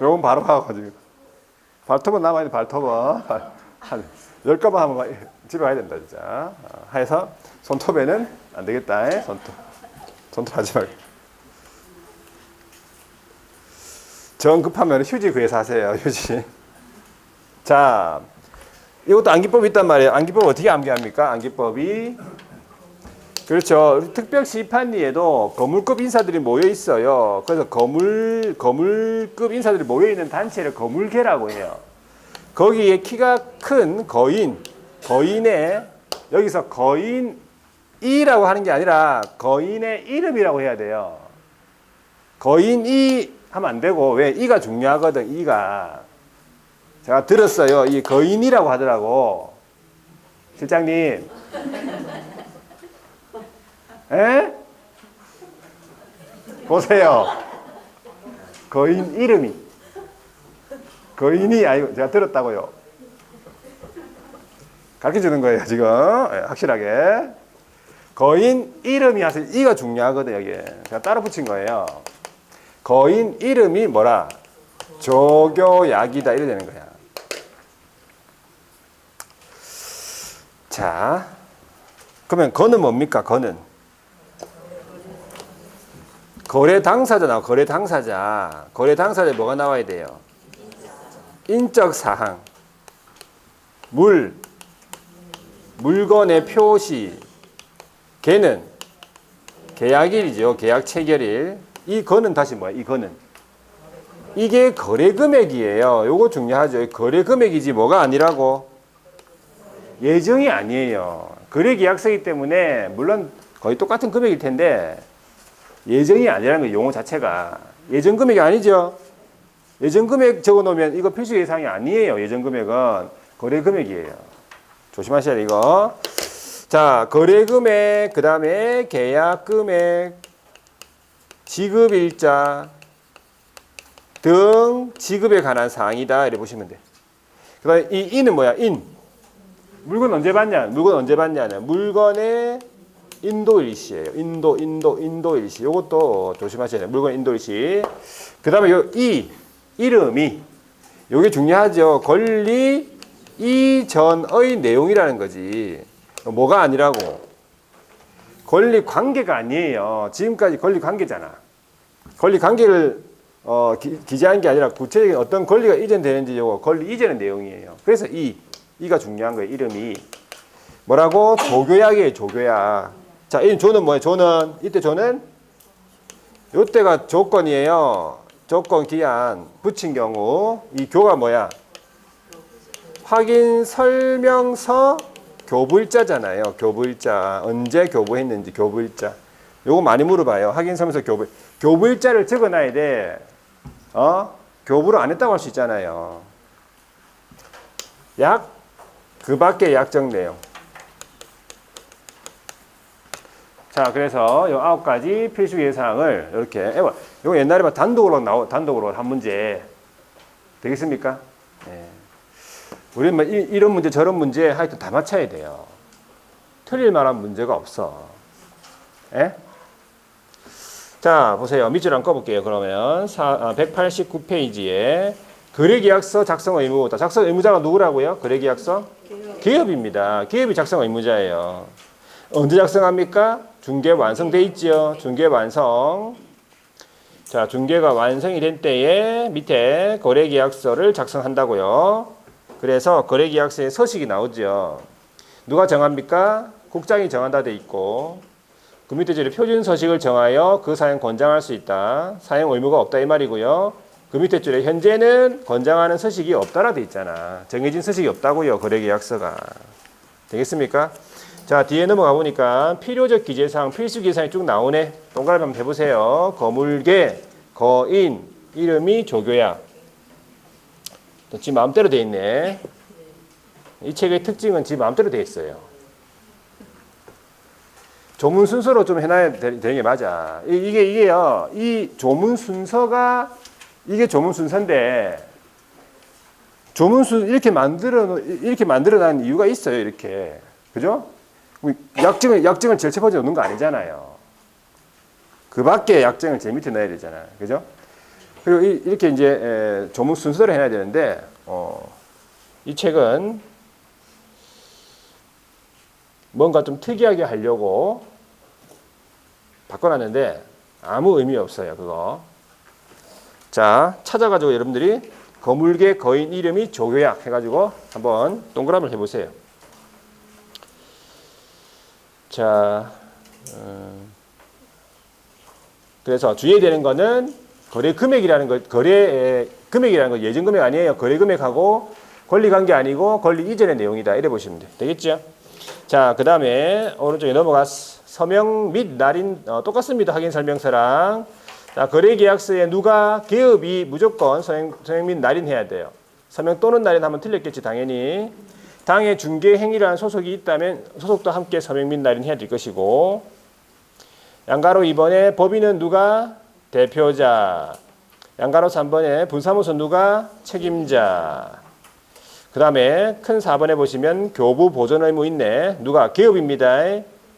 요건 바로 가가지고. 발톱은 남아야 돼, 발톱은. 한 10건만 하면 집에 가야 된다, 진짜. 해서 손톱에는 안 되겠다. 손톱 하지 말고. 정 급하면 휴지 구해서 하세요, 휴지. 자, 이것도 암기법이 있단 말이에요. 암기법 어떻게 암기합니까? 암기법이. 그렇죠. 특별 시판리에도 거물급 인사들이 모여 있어요. 그래서 거물급 인사들이 모여 있는 단체를 거물계라고 해요. 거기에 키가 큰 거인의 여기서 거인이라고 하는 게 아니라 거인의 이름이라고 해야 돼요. 거인이 하면 안 되고 왜 이가 중요하거든. 이가 제가 들었어요. 이 거인이라고 하더라고. 실장님. 에? 보세요. 거인 이름이. 거인이 아니고 제가 들었다고요. 가르쳐 주는 거예요, 지금. 예, 확실하게. 거인 이름이 하세요. 이가 중요하거든, 여기. 제가 따로 붙인 거예요. 거인 이름이 뭐라? 조교약이다. 이래 되는 거야. 자, 그러면 거는 뭡니까? 거는 거래 당사자 나와. 거래 당사자. 거래 당사자에 뭐가 나와야 돼요? 인적 사항. 물건의 표시. 개는 계약일이죠. 계약 체결일. 이 거는 다시 뭐야? 이 거는 이게 거래 금액이에요. 요거 중요하죠. 거래 금액이지 뭐가 아니라고? 예정이 아니에요. 거래 계약서이기 때문에 물론 거의 똑같은 금액일 텐데 예정이 아니라는 거예요. 용어 자체가. 예정 금액이 아니죠. 예정 금액 적어 놓으면 이거 필수 예상이 아니에요. 예정 금액은 거래 금액이에요. 조심하셔야 돼, 이거. 자, 거래 금액, 그 다음에 계약 금액, 지급 일자 등 지급에 관한 사항이다. 이렇게 보시면 돼. 그 다음에 이 인은 뭐야? 인. 물건 언제 받냐? 물건 언제 받냐는 물건의 인도 일시예요. 인도 일시. 요것도 조심하셔야 돼요. 물건 인도 일시. 그 다음에 요 이름이. 요게 중요하죠. 권리 이전의 내용이라는 거지. 뭐가 아니라고? 권리 관계가 아니에요. 지금까지 권리 관계잖아. 권리 관계를 기재한 게 아니라 구체적인 어떤 권리가 이전되는지 요거 권리 이전의 내용이에요. 그래서 이가 중요한 거예요. 이름이. 뭐라고? 조교약이에요. 조교약. 자, 이 조는 뭐예요? 조는 이때 조는 요때가 조건이에요. 조건 기한 붙인 경우 이 교가 뭐야? 확인 설명서 교부일자잖아요. 교부일자. 언제 교부했는지 교부일자. 요거 많이 물어봐요. 확인 설명서 교부일자를 적어놔야 돼. 교부를 안 했다고 할 수 있잖아요. 그 밖의 약정 내용. 자, 그래서 요 9가지 필수 예상을 이렇게 요거 옛날에 단독으로 한 문제 되겠습니까? 네. 우리는 뭐 이런 문제 저런 문제 하여튼 다 맞춰야 돼요. 틀릴 만한 문제가 없어. 예? 자, 보세요. 밑줄 한번 꺼볼게요. 그러면 189페이지에 거래계약서 작성 의무. 작성 의무자가 누구라고요? 거래계약서? 기업입니다. 기업이 작성 의무자예요. 언제 작성합니까? 중개 완성돼 있죠. 중개 완성. 자, 중개가 완성이 된 때에 밑에 거래계약서를 작성한다고요. 그래서 거래계약서에 서식이 나오죠. 누가 정합니까? 국장이 정한다 돼 있고 그 밑에 표준 서식을 정하여 그 사용 권장할 수 있다. 사용 의무가 없다 이 말이고요. 그 밑에 줄에 현재는 권장하는 서식이 없다라 돼 있잖아. 정해진 서식이 없다고요. 거래계약서가. 되겠습니까? 자, 뒤에 넘어가 보니까 필요적 기재사항, 필수 기재사항이 쭉 나오네. 동그라미 한번 해보세요. 거물개, 거인, 이름이 조교약. 지 마음대로 돼 있네. 이 책의 특징은 지 마음대로 돼 있어요. 조문 순서로 좀 해놔야 되는 게 맞아. 이게요. 이 조문 순서가 이게 조문 순서인데 이렇게 만들어난 이유가 있어요. 이렇게 그죠? 약정을 제일 첫 번째 넣는 거 아니잖아요. 그 밖에 약정을 제일 밑에 넣어야 되잖아요. 그죠? 그리고 이렇게 이제 조문 순서를 해야 되는데 이 책은 뭔가 좀 특이하게 하려고 바꿔놨는데 아무 의미 없어요. 그거. 자, 찾아가지고 여러분들이 거물개 거인 이름이 조교약 해가지고 한번 동그라미를 해보세요. 자, 그래서 주의해야 되는 거는 거래 금액이라는 거, 예정 금액 아니에요. 거래 금액하고 권리 관계 아니고 권리 이전의 내용이다. 이래 보시면 되겠죠? 자, 그 다음에 오른쪽에 넘어가서 서명 및 날인 똑같습니다. 확인 설명서랑. 자, 거래계약서에 누가 기업이 무조건 서명 및 날인해야 돼요. 서명 또는 날인 하면 틀렸겠지 당연히. 당해 중개 행위라는 소속이 있다면 소속도 함께 서명 및 날인해야 될 것이고. 양가로 2번에 법인은 누가? 대표자. 양가로 3번에 분사무소 누가? 책임자. 그 그 다음에 큰 4번에 보시면 교부 보존 의무 있네. 누가? 기업입니다.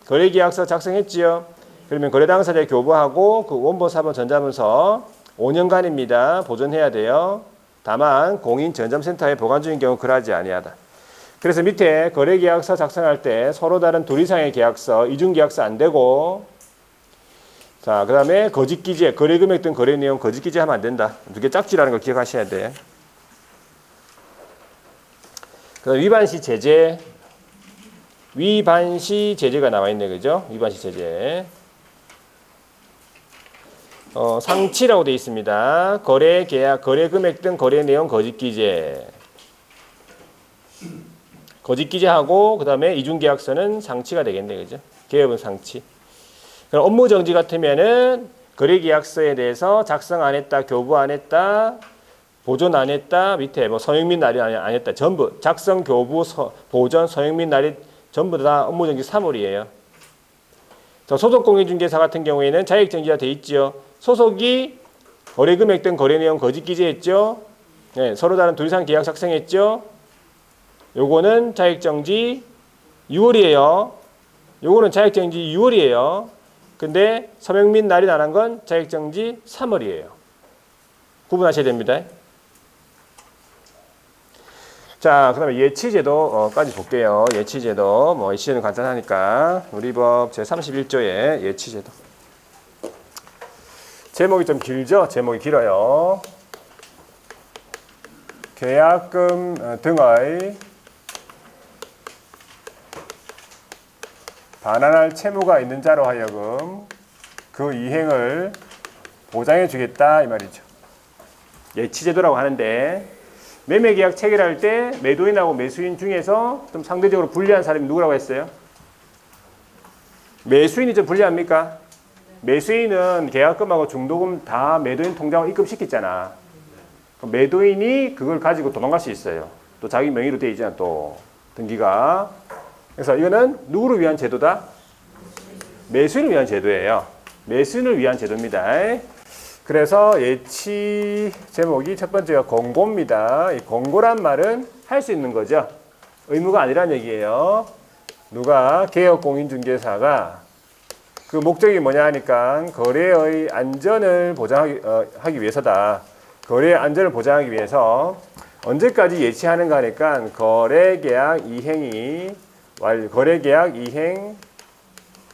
거래계약서 작성했지요. 그러면 거래당사자의 교부하고 그 원본 4번 전자문서 5년간입니다. 보존해야 돼요. 다만 공인 전자센터에 보관 중인 경우 그러하지 아니하다. 그래서 밑에 거래계약서 작성할 때 서로 다른 둘 이상의 계약서, 이중계약서 안 되고, 자, 그 다음에 거짓기재, 거래금액 등 거래내용 거짓기재 하면 안 된다. 두 개 짝지라는 걸 기억하셔야 돼. 그 다음 위반시 제재, 위반시 제재가 나와 있네, 그죠? 위반시 제재. 상치라고 되어 있습니다. 거래 계약, 거래 금액 등 거래 내용 거짓 기재. 거짓 기재하고 그다음에 이중 계약서는 상치가 되겠네. 그죠? 개업은 상치. 그럼 업무 정지 같으면은 거래 계약서에 대해서 작성 안 했다, 교부 안 했다, 보존 안 했다, 밑에 뭐 서명 및 날이 안 했다. 전부 작성, 교부, 보존, 서명 및 날이 전부 다 업무 정지 3월이에요. 소속 공인중개사 같은 경우에는 자격 정지가 돼 있지요. 소속이 거래 금액 등 거래 내용 거짓 기재했죠. 네, 서로 다른 둘 이상 계약 작성했죠. 요거는 자격 정지 6월이에요. 요거는 자격 정지 6월이에요. 근데 서명 및 날이 나간 건 자격 정지 3월이에요. 구분하셔야 됩니다. 자, 그다음에 예치제도까지 볼게요. 예치제도 뭐 예치제도는 간단하니까 우리 법 제 31조의 예치제도. 제목이 좀 길죠? 제목이 길어요. 계약금 등의 반환할 채무가 있는 자로 하여금 그 이행을 보장해 주겠다 이 말이죠. 예치제도라고 하는데 매매계약 체결할 때 매도인하고 매수인 중에서 좀 상대적으로 불리한 사람이 누구라고 했어요? 매수인이 좀 불리합니까? 매수인은 계약금하고 중도금 다 매도인 통장으로 입금시켰잖아. 매도인이 그걸 가지고 도망갈 수 있어요. 또 자기 명의로 돼 있잖아, 또 등기가. 그래서 이거는 누구를 위한 제도다? 매수인을 위한 제도예요. 매수인을 위한 제도입니다. 그래서 예치 제목이 첫 번째가 권고입니다. 이 권고란 말은 할 수 있는 거죠. 의무가 아니란 얘기예요. 누가 개업공인중개사가 그 목적이 뭐냐 하니까 거래의 안전을 보장하기 위해서다. 거래의 안전을 보장하기 위해서 언제까지 예치하는가 하니까 거래계약 이행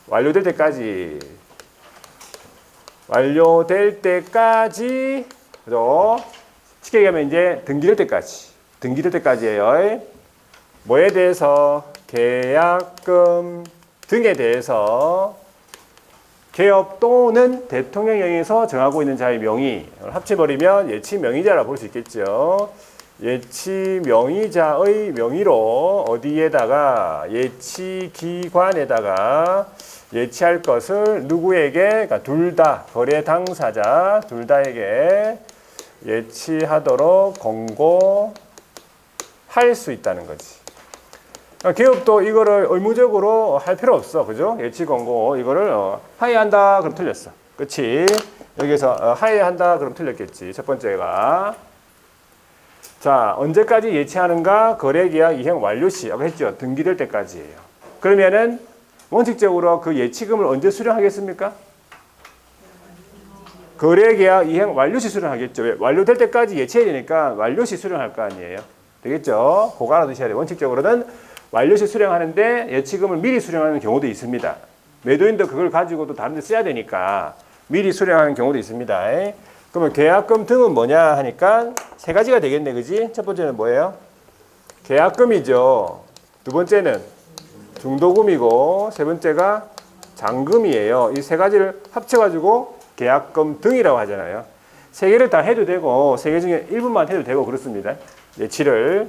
완료될 때까지 그죠? 쉽게 얘기하면 이제 등기될 때까지예요. 뭐에 대해서? 계약금 등에 대해서 개업 또는 대통령령에서 정하고 있는 자의 명의 합쳐버리면 예치 명의자라 볼 수 있겠죠. 예치 명의자의 명의로 어디에다가 예치기관에다가 예치할 것을 누구에게? 그러니까 둘 다 거래 당사자 둘 다에게 예치하도록 권고할 수 있다는 거지. 기업도 이거를 의무적으로 할 필요 없어. 그죠? 예치 권고 이거를 하회한다 그럼 틀렸어. 그렇지? 여기서 하회한다 그럼 틀렸겠지. 첫 번째가. 자, 언제까지 예치하는가? 거래계약 이행 완료 시. 아까 했죠? 등기될 때까지예요. 그러면은 원칙적으로 그 예치금을 언제 수령하겠습니까? 거래계약 이행 완료 시 수령하겠죠. 왜? 완료될 때까지 예치해야 되니까 완료 시 수령할 거 아니에요. 되겠죠? 그거 알아두셔야 돼요. 원칙적으로는 완료 시 수령하는데 예치금을 미리 수령하는 경우도 있습니다. 매도인도 그걸 가지고도 다른 데 써야 되니까 미리 수령하는 경우도 있습니다. 그러면 계약금 등은 뭐냐 하니까 세 가지가 되겠네. 그지? 첫 번째는 뭐예요? 계약금이죠. 두 번째는 중도금이고 세 번째가 잔금이에요. 이 세 가지를 합쳐가지고 계약금 등이라고 하잖아요. 세 개를 다 해도 되고 세 개 중에 일부만 해도 되고 그렇습니다. 예치를.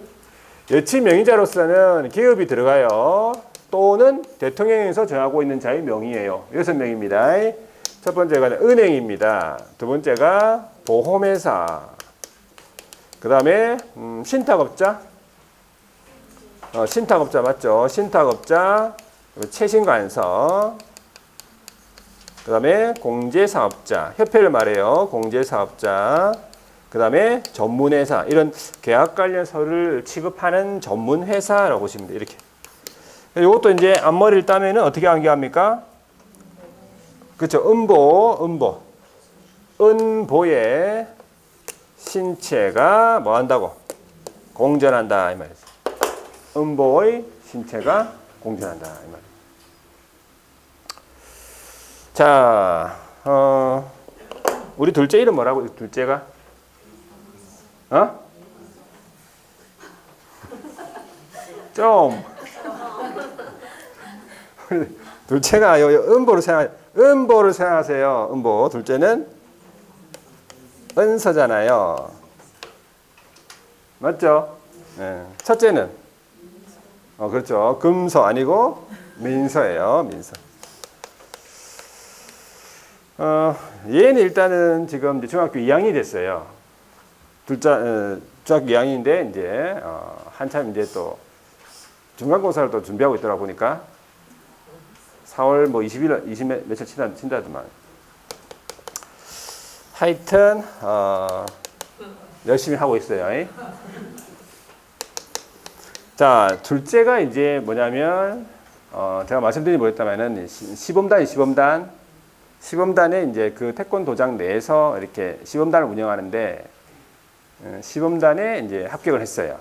예치 명의자로서는 기업이 들어가요. 또는 대통령에서 정하고 있는 자의 명의예요. 6명입니다. 첫 번째가 은행입니다. 두 번째가 보험회사. 그 다음에 신탁업자. 신탁업자 맞죠? 신탁업자, 채신관서. 그 다음에 공제사업자. 협회를 말해요. 공제사업자. 그 다음에 전문회사, 이런 계약 관련 서류를 취급하는 전문회사라고 보시면 돼요. 이렇게. 이것도 이제 앞머리를 따면은 어떻게 암기합니까? 그렇죠. 은보의 신체가 뭐 한다고? 공전한다 이 말이죠. 은보의 신체가 공전한다 이 말이죠. 자, 우리 둘째 이름 뭐라고? 둘째가? 좀 둘째가 은보를 생각하세요. 은보. 둘째는 은서잖아요. 맞죠? 네. 첫째는 그렇죠. 금서 아니고 민서예요. 민서. 얘는 일단은 지금 이제 중학교 2학년이 됐어요. 중학교 2학년인데 이제 한참 이제 또 중간고사를 또 준비하고 있더라 보니까 4월 뭐 20일 며칠 친다더만. 하여튼 열심히 하고 있어요. 자, 둘째가 이제 뭐냐면 제가 말씀드리지 못했다면은 시범단에 이제 그 태권도장 내에서 이렇게 시범단을 운영하는데 시범단에 이제 합격을 했어요.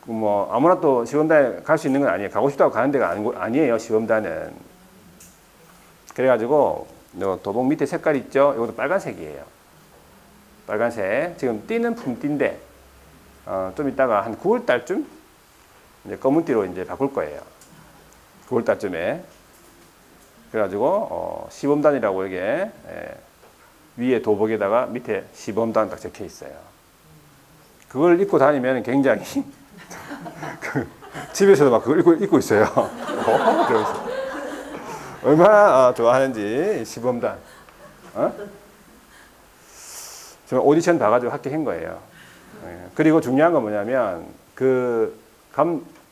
뭐 아무나 또 시범단에 갈 수 있는 건 아니에요. 가고 싶다고 가는 데가 아니에요. 시범단은. 그래가지고 도복 밑에 색깔 있죠? 이것도 빨간색이에요. 빨간색. 지금 띠는 품띠인데 좀 이따가 한 9월 달쯤 이제 검은 띠로 이제 바꿀 거예요. 9월 달쯤에. 그래가지고 시범단이라고 이게 위에 도복에다가 밑에 시범단 딱 적혀 있어요. 그걸 입고 다니면 굉장히 집에서도 막 그걸 입고 있어요. 그러면서 얼마나 좋아하는지 시범단. 저 오디션 봐가지고 합격한 거예요. 그리고 중요한 건 뭐냐면 그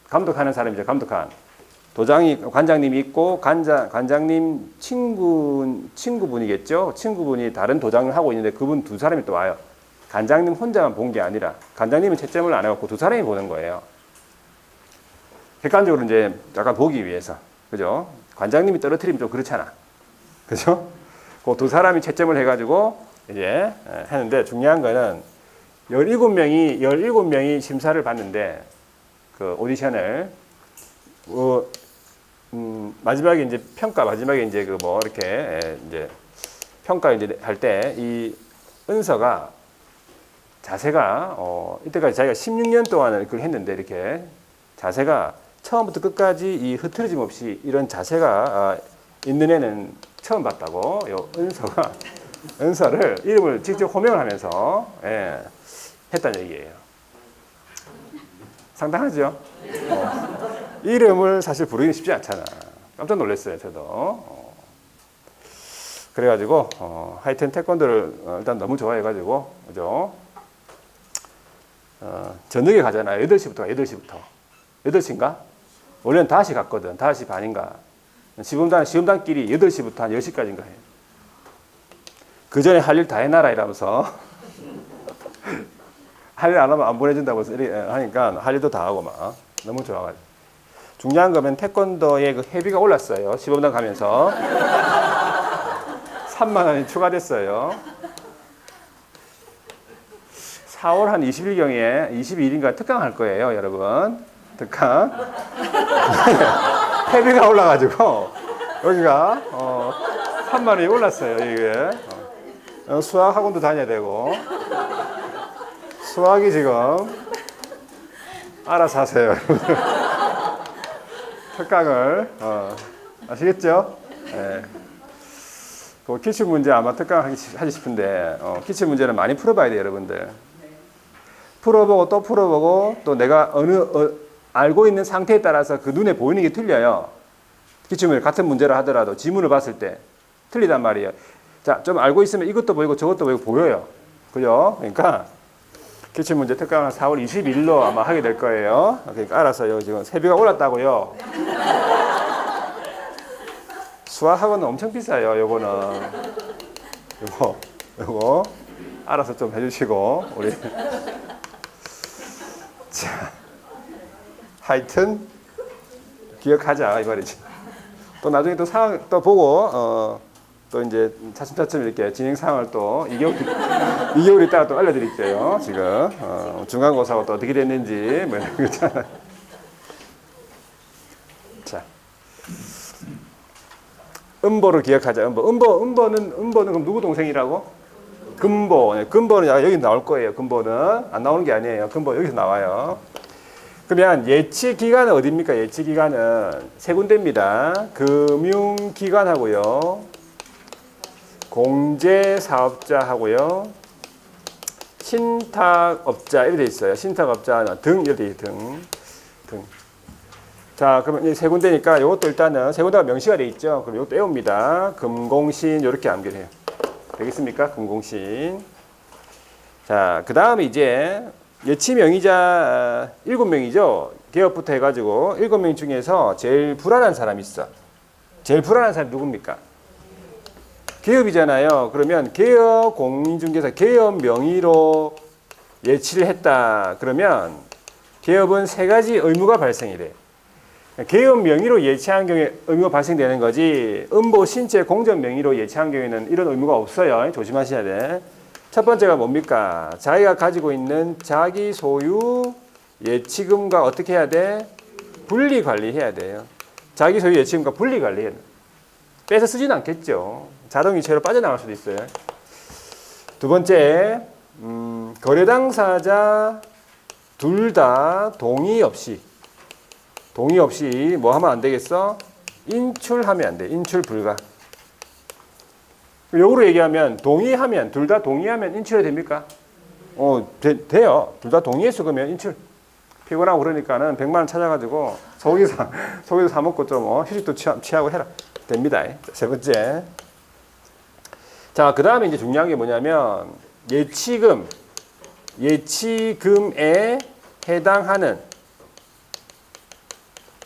감독하는 사람이죠. 감독한 관장님이 있고 관장님 친구분이겠죠. 친구분이 다른 도장을 하고 있는데 그분 두 사람이 또 와요. 관장님 혼자만 본 게 아니라 관장님은 채점을 안 해갖고 두 사람이 보는 거예요. 객관적으로 이제 약간 보기 위해서. 그죠? 관장님이 떨어뜨리면 좀 그렇잖아. 그죠? 그 두 사람이 채점을 해가지고 이제 했는데 중요한 거는 17명이 심사를 봤는데 그 오디션을 마지막에 이제 마지막에 이제 그 뭐 이렇게 이제 평가 이제 할 때 이 은서가 자세가 이때까지 자기가 16년 동안을 그걸 했는데 이렇게 자세가 처음부터 끝까지 이 흐트러짐 없이 이런 자세가 있는 애는 처음 봤다고. 요 은서를 이름을 직접 호명을 하면서 했다는 얘기예요. 상당하죠? 이름을 사실 부르기는 쉽지 않잖아. 깜짝 놀랐어요, 저도. 그래가지고 하여튼 태권도를 일단 너무 좋아해가지고 그죠? 저녁에 가잖아요. 8시부터 8시인가? 원래는 5시 갔거든. 5시 반인가. 시범단끼리 8시부터 한 10시까지인가 해요. 그 전에 할 일 다 해놔라 이러면서 할 일 안 하면 안 보내준다고 하니까 할 일도 다 하고 막 너무 좋아가지고. 중요한 거면 태권도의 그 회비가 올랐어요. 시범단 가면서 3만 원이 추가됐어요. 4월 한 20일경에 22일인가 특강할 거예요, 여러분. 특강. 회비가 올라가지고 여기가 3만 원이 올랐어요, 이게. 수학 학원도 다녀야 되고. 수학이 지금 알아서 하세요, 여러분. 특강을 아시겠죠? 네. 그 기출 문제 아마 특강 하기 싶은데 기출 문제는 많이 풀어봐야 돼요, 여러분들. 풀어보고 또 풀어보고 또 내가 알고 있는 상태에 따라서 그 눈에 보이는 게 틀려요. 기출문제 같은 문제를 하더라도 지문을 봤을 때 틀리단 말이에요. 자, 좀 알고 있으면 이것도 보이고 저것도 보여요. 그죠? 그러니까 기출문제 특강은 4월 22일로 아마 하게 될 거예요. 그러니까 알아서요. 지금 세비가 올랐다고요. 수학학원은 엄청 비싸요. 요거는 요거 알아서 좀 해주시고 우리 자 하여튼 기억하자 이 말이지. 또 나중에 또 상황 또 보고 또 이제 차츰차츰 이렇게 진행 상황을 또 2개월 있다가 또 알려드릴게요. 지금 중간고사가 또 어떻게 됐는지 뭐 이런 거 있잖아요. 자, 음보를 기억하자. 음보는 그럼 누구 동생이라고? 근보. 네, 근보는 여기 나올 거예요. 근보는 안 나오는 게 아니에요. 근보 여기서 나와요. 그러면 예치 기관은 어디입니까? 예치 기관은 세 군데입니다. 금융기관하고요, 공제사업자하고요, 신탁업자 이렇게 돼 있어요. 신탁업자 등 이렇게 돼 등. 자, 그러면 이 세 군데니까 이것도 일단은 세 군데가 명시가 돼 있죠. 그럼 이것도 외웁니다. 금공신 이렇게 암기해요. 되겠습니까? 금공신. 자, 그 다음에 이제 예치 명의자 7명이죠. 개업부터 해가지고 7명 중에서 제일 불안한 사람이 있어. 제일 불안한 사람이 누굽니까? 개업이잖아요. 그러면 개업 공인 중개사 개업 명의로 예치를 했다. 그러면 개업은 세 가지 의무가 발생이 돼. 개업 명의로 예치한 경우에 의무가 발생되는 거지, 음보 신체 공적 명의로 예치한 경우에는 이런 의무가 없어요. 조심하셔야 돼. 첫 번째가 뭡니까? 자기가 가지고 있는 자기 소유 예치금과 어떻게 해야 돼? 분리 관리해야 돼요. 자기 소유 예치금과 분리 관리해야 돼. 빼서 쓰지는 않겠죠. 자동이체로 빠져나갈 수도 있어요. 두 번째, 거래 당사자 둘 다 동의 없이 뭐 하면 안 되겠어? 인출하면 안 돼. 인출 불가. 역으로 얘기하면 동의하면, 둘 다 동의하면 인출이 됩니까? 돼요. 둘 다 동의해서 그러면 인출. 피곤하고 그러니까는 100만 원 찾아가지고 소고기 사 먹고 좀 휴식도 취하고 해라. 됩니다. 세 번째. 자, 그 다음에 이제 중요한 게 뭐냐면 예치금에 해당하는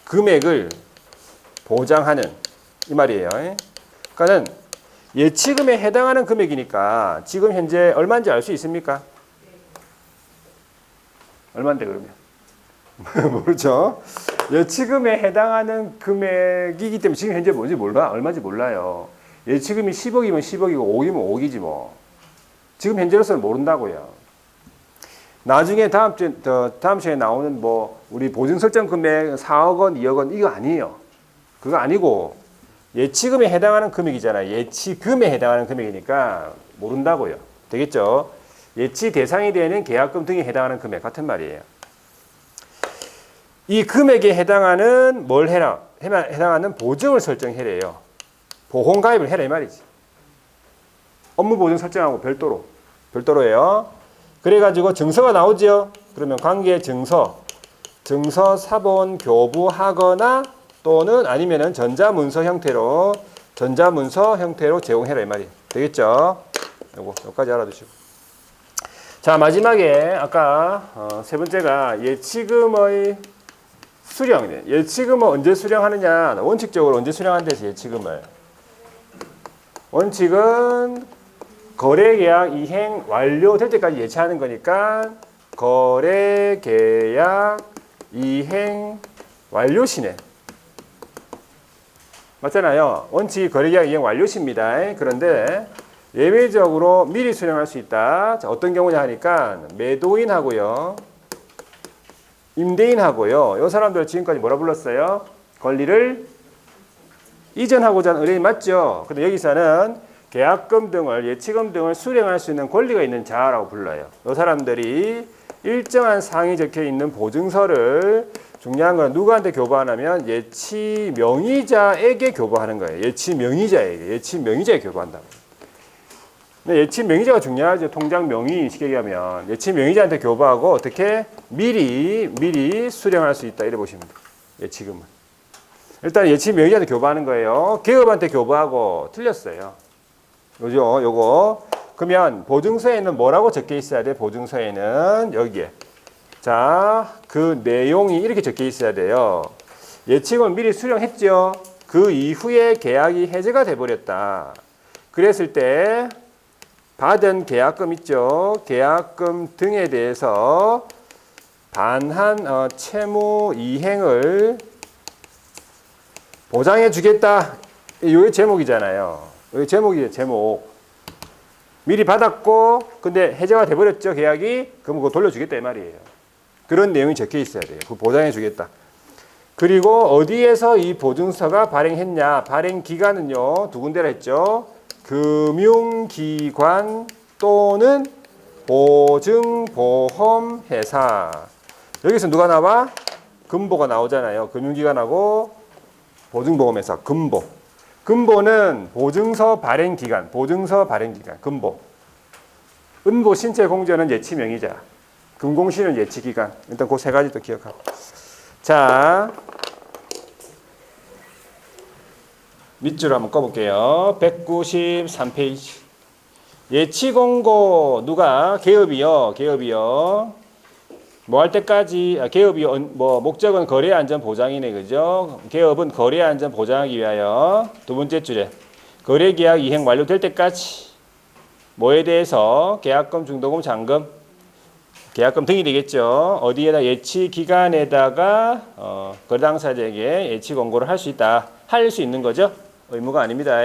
금액을 보장하는 이 말이에요. 그러니까는 예치금에 해당하는 금액이니까 지금 현재 얼마인지 알 수 있습니까? 얼마인데 그러면? 모르죠. 예치금에 해당하는 금액이기 때문에 지금 현재 뭔지 몰라, 얼마인지 몰라요. 예치금이 10억이면 10억이고 5억이면 5억이지 뭐. 지금 현재로서는 모른다고요. 나중에 다음 주에 나오는 뭐 우리 보증 설정 금액 4억 원, 2억 원 이거 아니에요. 그거 아니고 예치금에 해당하는 금액이잖아요. 예치금에 해당하는 금액이니까 모른다고요. 되겠죠? 예치 대상이 되는 계약금 등에 해당하는 금액 같은 말이에요. 이 금액에 해당하는 뭘 해라? 해당하는 보증을 설정해래요. 보험 가입을 해라 이 말이지. 업무 보증 설정하고 별도로예요. 그래가지고 증서가 나오죠. 그러면 관계 증서 사본 교부하거나 또는 아니면은 전자문서 형태로 제공해라 이 말이 되겠죠. 요거까지 알아두시고. 자, 마지막에 아까 세 번째가 예치금의 수령. 예치금을 언제 수령하느냐? 원칙적으로 언제 수령한대서 예치금을. 원칙은 거래계약 이행 완료될 때까지 예치하는 거니까 거래계약 이행 완료 시네. 맞잖아요. 원칙이 거래계약 이행 완료 시입니다. 그런데 예외적으로 미리 수령할 수 있다. 자, 어떤 경우냐 하니까 매도인하고요, 임대인하고요. 이 사람들 지금까지 뭐라 불렀어요? 권리를 이전하고자 하는 의뢰인 맞죠? 근데 여기서는 계약금 등을, 예치금 등을 수령할 수 있는 권리가 있는 자라고 불러요. 이 사람들이 일정한 사항이 적혀 있는 보증서를, 중요한 건 누구한테 교부하냐면 예치 명의자에게 교부하는 거예요. 예치 명의자에게 교부한다고. 근데 예치 명의자가 중요하죠. 통장 명의 쉽게 얘기하면 예치 명의자한테 교부하고 어떻게 미리 수령할 수 있다 이래 보시면 돼요. 예치금은. 일단 예치 명의자한테 교부하는 거예요. 개업한테 교부하고 틀렸어요. 요죠, 요거. 그러면 보증서에는 뭐라고 적혀 있어야 돼? 보증서에는 여기에. 자, 그 내용이 이렇게 적혀 있어야 돼요. 예치금을 미리 수령했죠. 그 이후에 계약이 해제가 돼 버렸다. 그랬을 때 받은 계약금 있죠. 계약금 등에 대해서 반한 채무 이행을 보장해 주겠다. 이게 제목이잖아요. 이게 제목이에요. 제목. 미리 받았고 근데 해제가 돼버렸죠. 계약이. 그럼 그거 돌려주겠다 이 말이에요. 그런 내용이 적혀 있어야 돼요. 그거 보장해 주겠다. 그리고 어디에서 이 보증서가 발행했냐. 발행 기관은요. 두 군데라 했죠. 금융기관 또는 보증보험회사. 여기서 누가 나와? 금보가 나오잖아요. 금융기관하고 보증보험회사. 금보. 금보는 보증서 발행기관. 보증서 발행기관. 금보. 은보 신체공제는 예치명의자. 금공시는 예치기관. 일단 그 세 가지 또 기억하고. 자, 밑줄 한번 꺼볼게요. 193페이지. 예치공고 누가? 개업이요. 개업이요. 뭐 할 때까지 개업이 뭐 목적은 거래 안전 보장이네. 그죠? 개업은 거래 안전 보장하기 위하여 두 번째 줄에 거래 계약 이행 완료될 때까지 뭐에 대해서 계약금, 중도금, 잔금, 계약금 등이 되겠죠. 어디에다 예치 기간에다가 거래 당사자에게 예치 공고를 할 수 있다. 할 수 있는 거죠. 의무가 아닙니다.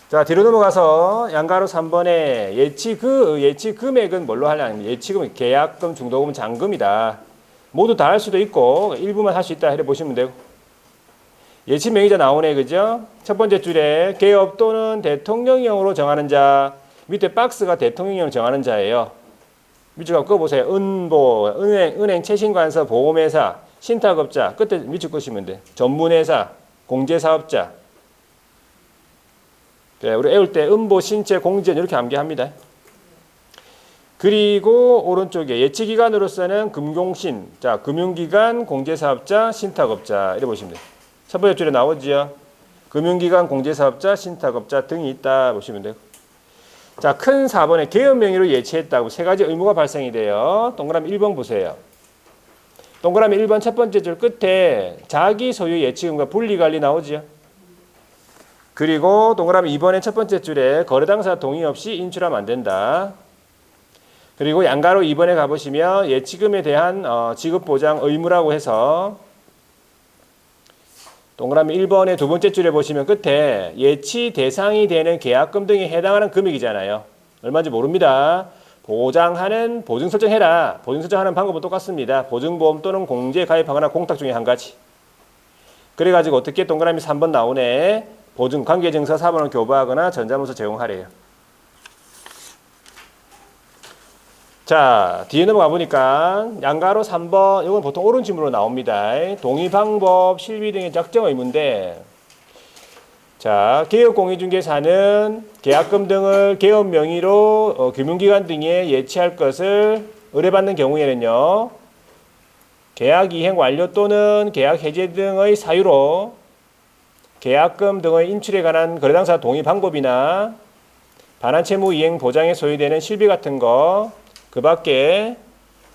자, 뒤로 넘어가서 양가로 3번에 예치 금액은 뭘로 하려면 예치금, 계약금, 중도금, 잔금이다. 모두 다 할 수도 있고 일부만 할 수 있다 해 보시면 되고. 예치 명의자 나오네. 그죠? 첫 번째 줄에 개업 또는 대통령령으로 정하는 자. 밑에 박스가 대통령령으로 정하는 자예요. 밑줄 한번 꺼보세요. 은보, 은행, 채신관서, 보험회사, 신탁업자. 끝에 밑줄 끄시면 돼. 전문회사, 공제사업자. 네, 우리 외울 때 은보, 신체, 공제 이렇게 암기합니다. 그리고 오른쪽에 예치기관으로서는 금공신, 자 금융기관, 공제사업자, 신탁업자 이렇게 보시면 돼요. 첫 번째 줄에 나오지요. 금융기관, 공제사업자, 신탁업자 등이 있다 보시면 돼요. 자, 큰 4번에 개업 명의로 예치했다고 세 가지 의무가 발생이 돼요. 동그라미 1번 보세요. 동그라미 1번 첫 번째 줄 끝에 자기 소유 예치금과 분리관리 나오지요. 그리고 동그라미 2번의 첫 번째 줄에 거래당사 동의 없이 인출하면 안 된다. 그리고 양가로 2번에 가보시면 예치금에 대한 지급보장 의무라고 해서 동그라미 1번의 두 번째 줄에 보시면 끝에 예치 대상이 되는 계약금 등에 해당하는 금액이잖아요. 얼마인지 모릅니다. 보장하는 보증 설정해라. 보증 설정하는 방법은 똑같습니다. 보증보험 또는 공제 가입하거나 공탁 중에 한 가지. 그래가지고 어떻게 동그라미 3번 나오네. 보증 관계증서 4번을 교부하거나 전자문서 제공하래요. 자, 뒤에 넘어가 보니까 양가로 3번 이건 보통 옳은 질문으로 나옵니다. 동의 방법, 실비 등의 작정 의무인데 자, 개업공인중개사는 계약금 등을 개업 명의로 금융기관 등에 예치할 것을 의뢰받는 경우에는요. 계약 이행 완료 또는 계약 해제 등의 사유로 계약금 등의 인출에 관한 거래당사 동의 방법이나 반환 채무 이행 보장에 소요되는 실비 같은 거 그 밖에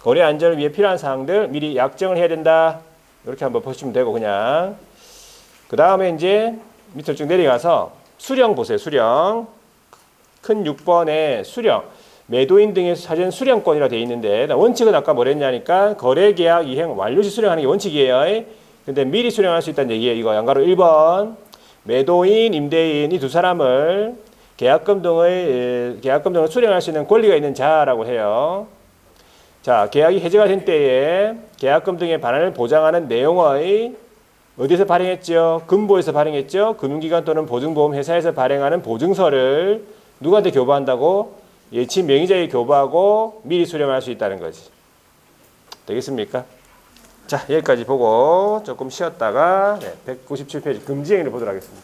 거래 안전을 위해 필요한 사항들 미리 약정을 해야 된다. 이렇게 한번 보시면 되고 그냥 그 다음에 이제 밑으로 쭉 내려가서 수령 보세요. 수령 큰 6번에 수령 매도인 등의 사전 수령권이라 되어 있는데 원칙은 아까 뭐랬냐니까 거래계약 이행 완료 시 수령하는 게 원칙이에요. 근데 미리 수령할 수 있다는 얘기예요. 이거 양가로 1번 매도인, 임대인 이 두 사람을 계약금 등을 수령할 수 있는 권리가 있는 자라고 해요. 자, 계약이 해제가 된 때에 계약금 등의 반환을 보장하는 내용의 어디서 발행했죠? 금보에서 발행했죠? 금융기관 또는 보증보험회사에서 발행하는 보증서를 누구한테 교부한다고? 예치 명의자에게 교부하고 미리 수령할 수 있다는 거지. 되겠습니까? 자, 여기까지 보고 조금 쉬었다가 197페이지 금지행위를 보도록 하겠습니다.